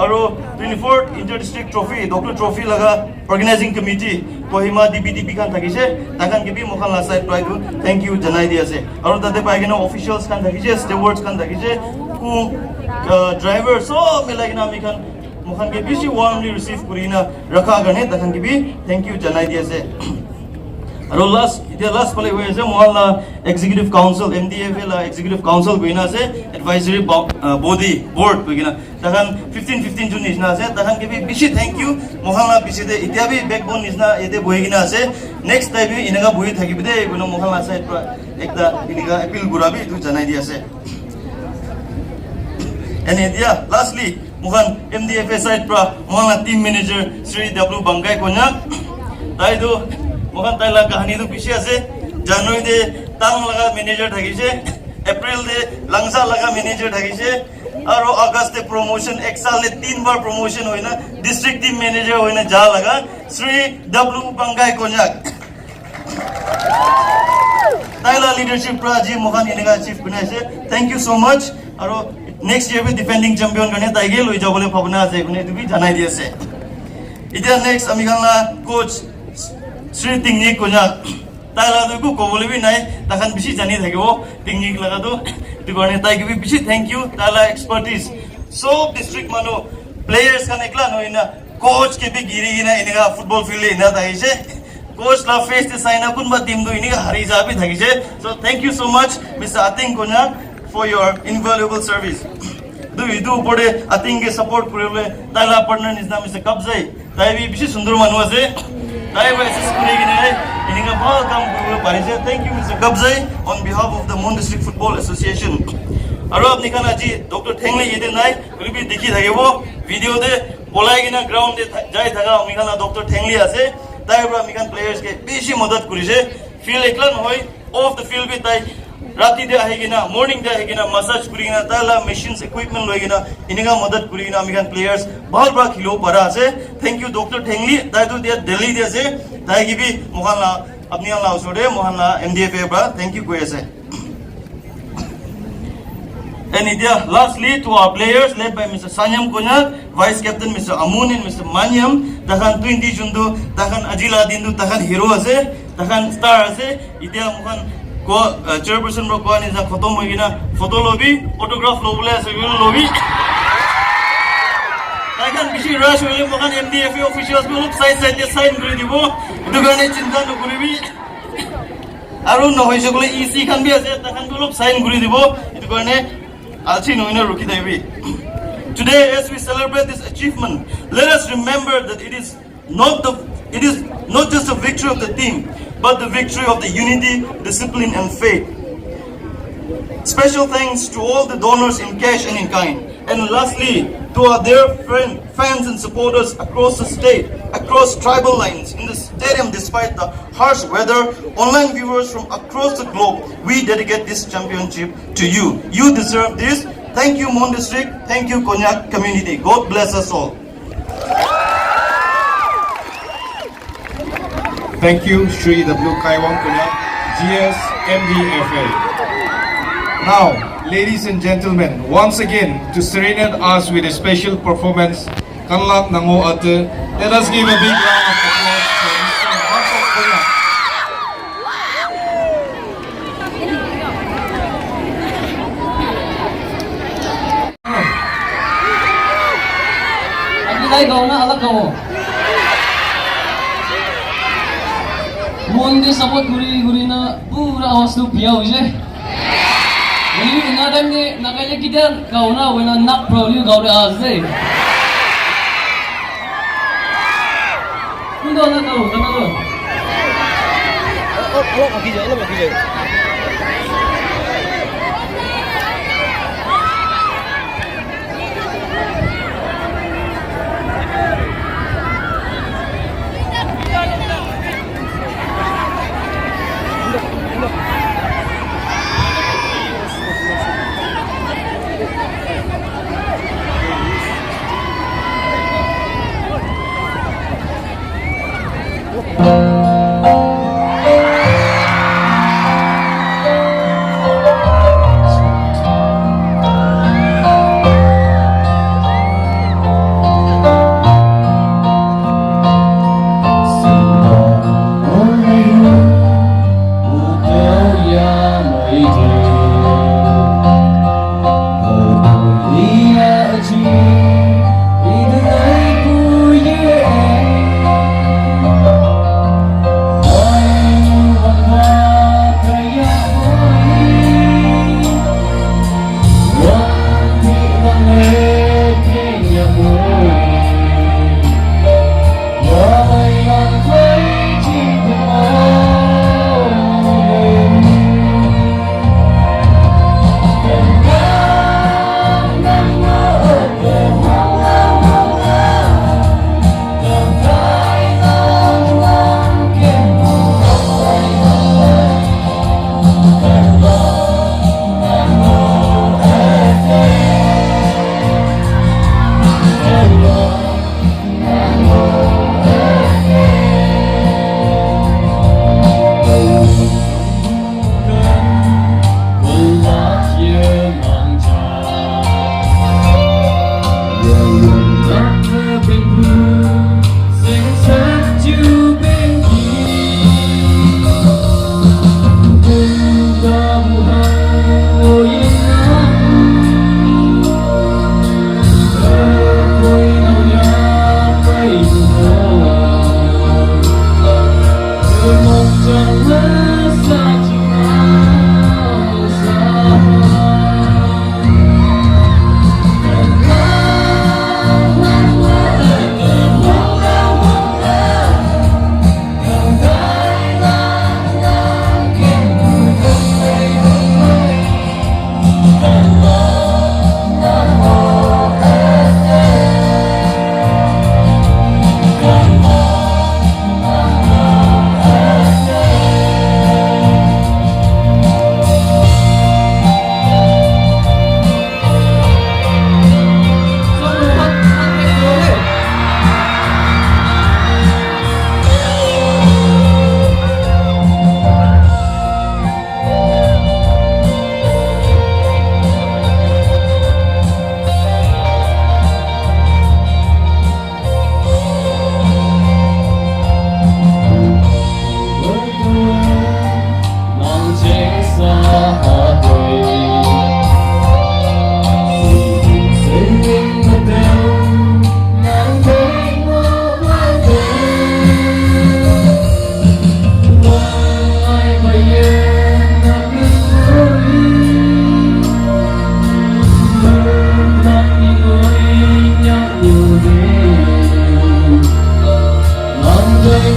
aro 24th Inter District Trophy Dr. Trophy laga organizing committee Kohima DBDP kan thakise takhan ke bi mohan la side try to thank you janai dia ase aro tate pai gena officials kan thakise stewards kan thakise cook, driver, so milagina mikan mukhan ke bishi warmly receive kurina rakha gane takhan ke bi thank you janai dia se. Aro last pale hoye ase mohalla executive council MDFA la executive council goina ase advisory body board goina takhan 15 jun nisna ase takhan ke bi bishi thank you mohalla bishi de itia bi backbone nisna ete boigina ase next time bi inaga boi thakibi de gono mohalla side pra ekta iniga appeal gurabi tu janai dia ase. And India, lastly, Mohan MDFA side pra Mohan team manager Sri W Bangai Konyak. Tai do Mohan tai la kahani do piche ase. January de tang laga manager thagise, April de langsa laga manager thagise, aro August de promotion ek saal de 3 bar promotion hoina district team manager hoina ja laga Sri W Bangai Konyak. Tai la leadership pra ji Mohan inega chief kunase. Thank you so much. Aro next year with defending champion gane taige loi jabole phabna ase kune tu bi janai di ase. Ita next amigangla coach Sri Tingnik Konyak taila du ko kobole bi nai takhan bishi jani thakibo Tingnik laga tu gane taige bi bishi thank you taila expertise so district mano players kan ekla noina coach ke bi giri gina inega football field ina taise coach la face te sign up kun ba team do inega hari ja bi thakise. So thank you so much Mr. Ating Konyak for your invaluable service. Do bode Ating ke support kurele taila partner is name Mr. Kabzai tai bi bishi sundur manu ase tai ba assist kure gine ininga bhal kam kurele parise. Thank you Mr. Kabzai on behalf of the Mon District Football Association. Aro apni kana ji Dr. Thengle yede nai kuri bi dekhi thagebo video de bolai gina ground de jai thaga amigana Dr. Thengle ase tai bra amigan players ke bishi madad kurise. Field eklan hoy off the field bi tai Rati de ahegina, morning de ahegina, massage kurigina, tala machines, equipment loigina, iniga madad kurigina, amigan players, bahal bra khilo para ase. Thank you Dr. Thengle, daitu dia Delhi de ase, dai gibi mohalla apni la usode mohalla MDFA bra, thank you koi ase. And India, lastly to our players led by Mr. Sanyam Konyak, Vice Captain Mr. Amun and Mr. Manyam, takhan 20 jundu, takhan Ajila dindu, takhan hero ase, takhan star ase, India mohan ko chairperson ro ko ani ja khatom hoigina photo lobby autograph lobule ase lobby takan bishi rush hoile mokan MDFA officials ko side sign kori dibo etu garne chinta nokoribi aru no hoise gole EC khan bi ase takan ko sign kori dibo etu garne alchi noina rukhi daibi. Today as we celebrate this achievement, let us remember that it is not just a victory of the team, but the victory of the unity, discipline and faith. Special thanks to all the donors in cash and in kind. And lastly, to our dear fans and supporters across the state, across tribal lines, in the stadium despite the harsh weather, online viewers from across the globe, we dedicate this championship to you. You deserve this. Thank you Mon District, thank you Konyak community. God bless us all. Thank you, Sri W. Kaiwang Konyak, GS MDFA. Now, ladies and gentlemen, once again, to serenade us with a special performance, Kanlak Nango Ate, let us give a big round of applause for Mr. Hansel Konyak. Ay kau na alag kau. Monde support guri na pura awas tu piau je. Ini na time ni nakaya kita kau na wena nak probably kau dah aze. Ini dah nak kau, kena kau. Oh, bagi je.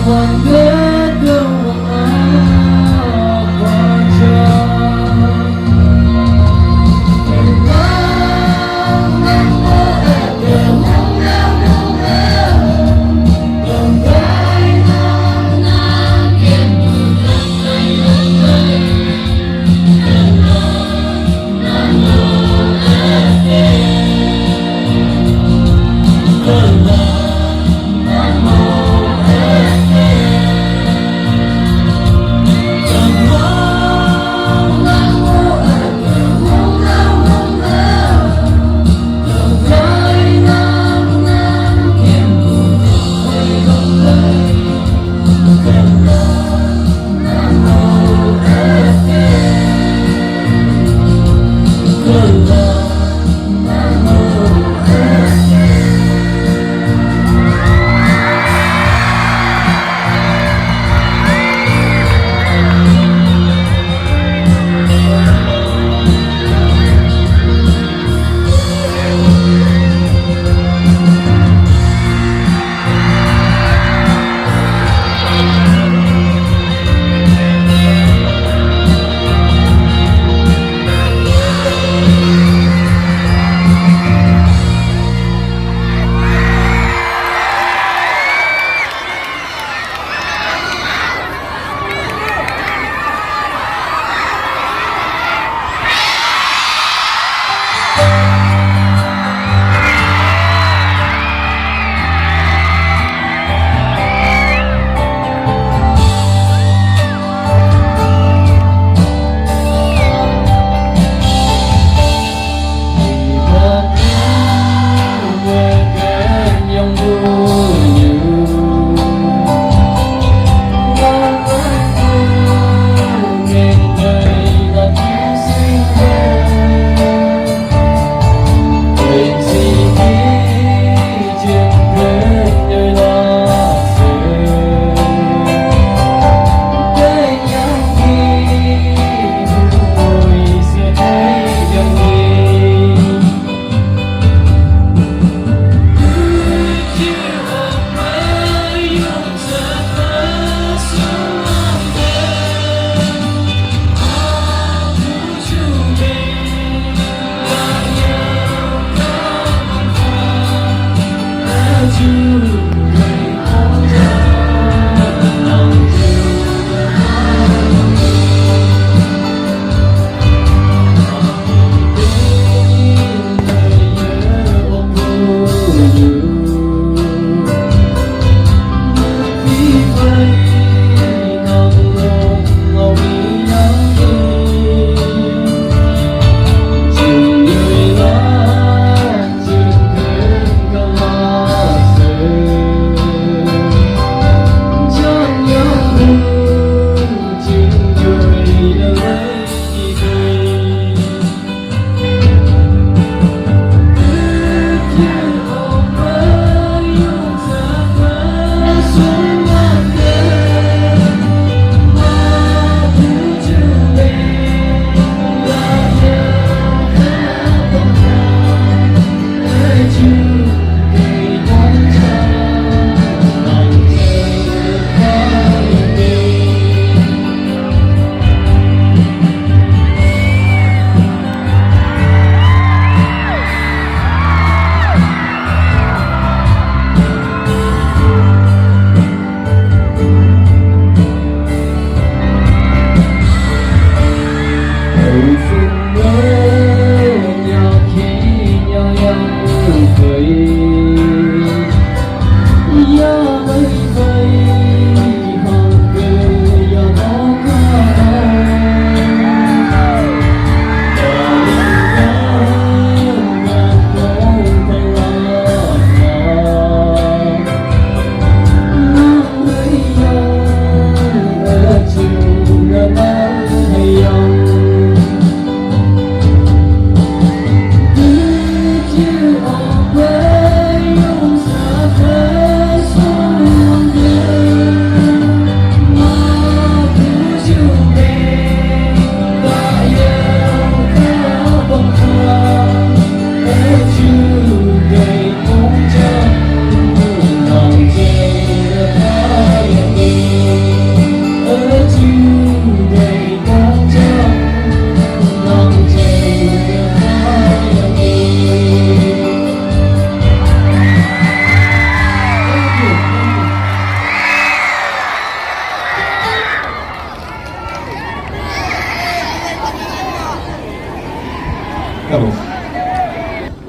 Hãy subscribe cho kênh Ghiền Mì Gõ để không bỏ lỡ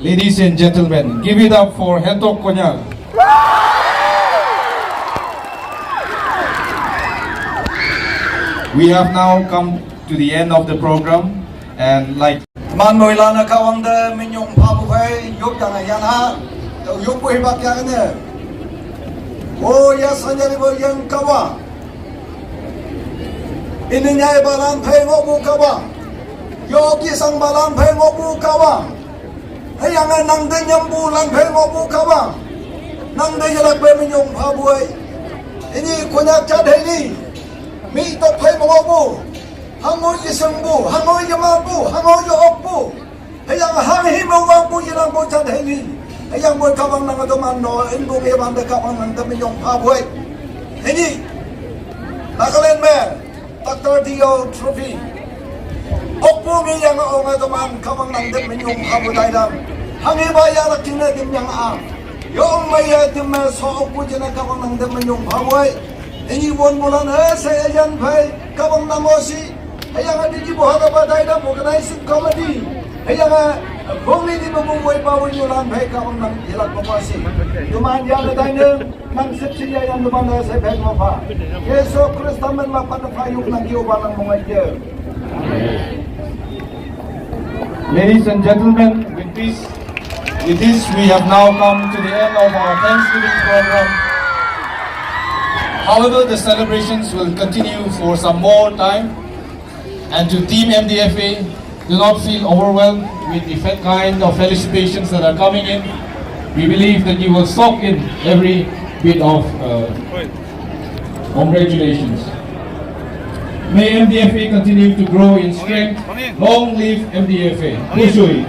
Ladies and gentlemen, give it up for Hentok Konyak. We have now come to the end of the program, and like Man moilana kawangda minyong pabuhay yuk dana yana yuk buhay bakyane. Oh ya sanjari yang kawa. Ini nyai balang pay ngobu kawa. Yogi sang balang pay ngobu kawa. Hayangan nang denyambu lang pay ngobu kawa. Nang denyalak pay minyong pabuhay. Ini konyak cadheni. Mi to pay ngobu. Hangoy isangbu, hangoy yamabu, hangoy okbu. Hayang hanghi mawangbu yirang bo cadheni. Hayang boy kawang nang adoman no inbu ngewan de kawang nang deminyong pabuhay. Ini nakalen me Dr. D.O. Trophy. Okbu ngiyang ong adoman kawang nang deminyong pabuhay dam. Hangi baya lakina dimyang a. Yung maya dimme so okbu jina kawang nang deminyong pabuhay. Ini bon bulan se ayan pay kawang namosi. Hayang di buhada badai da organizing committee. Hayang bongli di bumbuy bawon yulan pay kawang nang hilak pamasi. Duman yang dayne nang sepsiya yang duman se pay mapa. Yeso Kristamen mapanafayuk nang giubalang mga ye. ladies and gentlemen, with this we have now come to the end of our Thanksgiving program. However, the celebrations will continue for some more time. And to Team MDFA, do not feel overwhelmed with the kind of felicitations that are coming in. We believe that you will soak in every bit of congratulations. May MDFA continue to grow in strength. Long live MDFA. Pushui.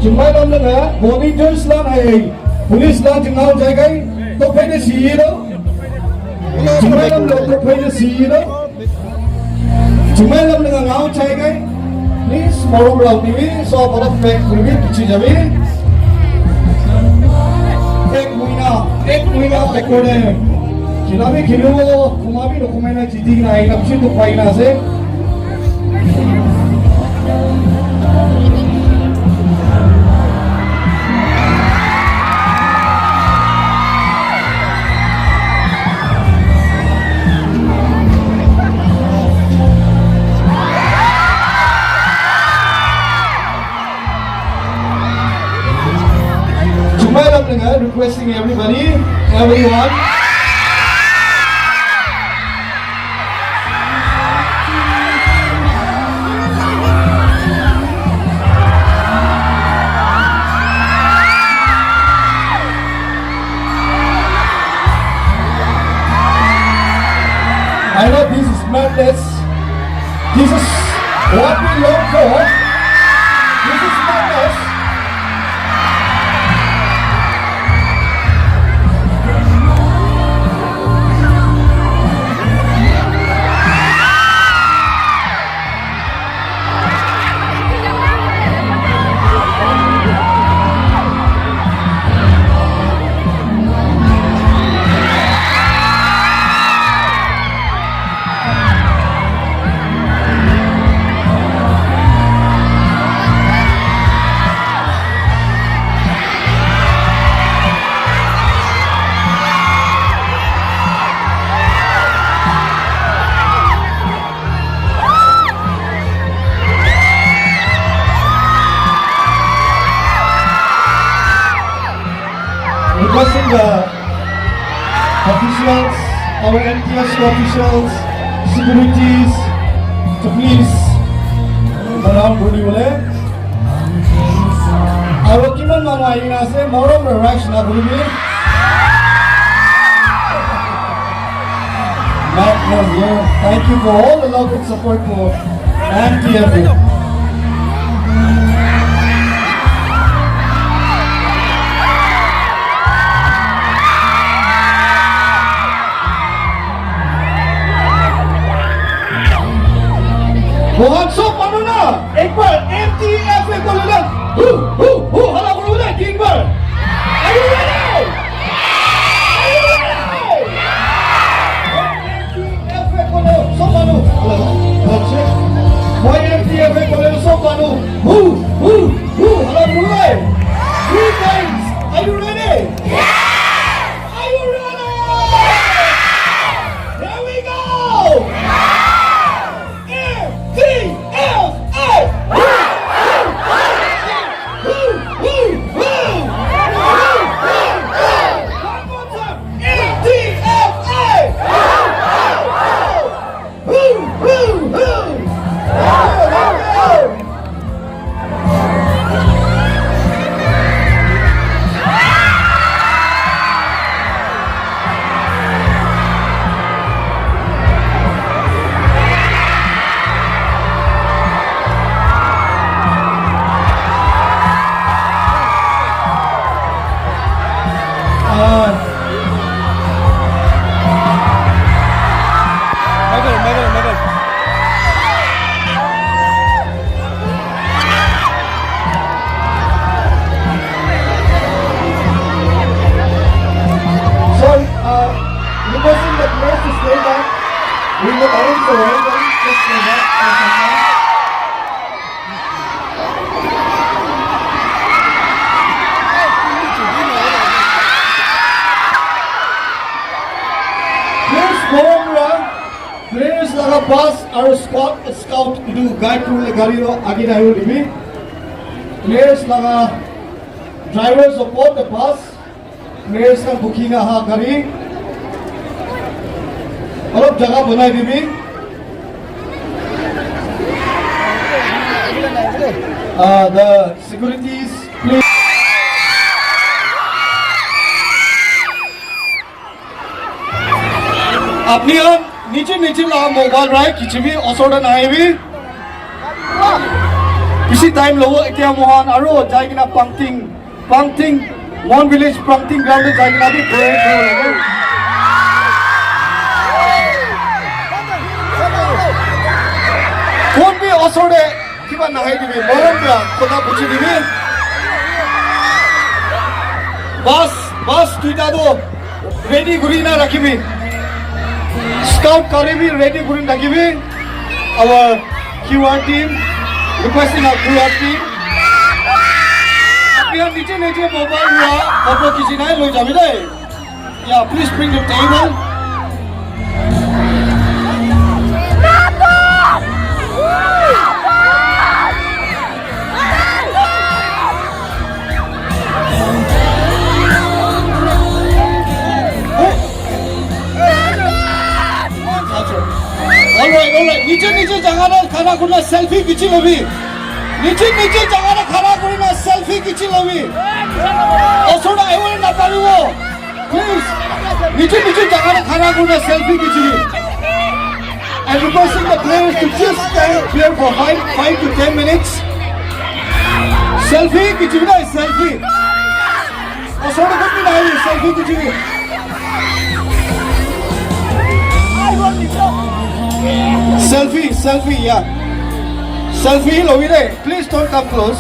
Jumpai lam lenga, volunteers lang ay police lang jengau jagai, to pwede siyo. Jumpai lam lo to pwede siyo. Jumpai lam lenga ngau jagai, please morom lau niwi, so pada fake niwi kici jawi. Ek muina pekode. Jinabi kilo kumabi dokumena jidi na inap situ paina se. Requesting everyone. I know this is madness. This is what we long for. This is madness. Requesting the officials, our MTSU officials, securities, to please around body wale. Our kiman mama ina se morom rush na boli. Thank you for all the love and support for MTFA. Bohansok, ano na? bus our scout itu guide kuru gari lo agi na hiyo dibi. Players laga drivers support the bus. Players ka booking ha gari. अलग जगह बनाई दिबी the securities please अपनी नीचे नीचे ला mobile राय किसी भी असोड़ा नहीं भी किसी टाइम लोगो इतिहास मोहन आरो जाएगी ना पंक्तिंग one village पंक्तिंग ग्राउंड में जाएगी ना भी कोई कौन भी असोड़े किबा नहीं दिबी मरम बिया कोना बुझी दिबी बस तुइटा दो रेडी गुरी ना रखिबी स्काउट करे भी रेडी गुरी रखिबी our QR team requesting our QR team अपने नीचे नीचे मोबाइल हुआ फोटो किसी नहीं लो जाबी दे या please bring the table Alright. नीचे जगह ना खाना खुना सेल्फी खींची लबी नीचे जगह ना खाना खुना सेल्फी खींची लबी और थोड़ा एवं ना पालू वो प्लीज नीचे जगह ना खाना खुना सेल्फी खींची and requesting the players to just stand here for 5 to 10 minutes selfie खींची ना सेल्फी और थोड़ा कुछ भी नहीं सेल्फी खींची Selfie, yeah. Selfie, Lovire, please don't come close.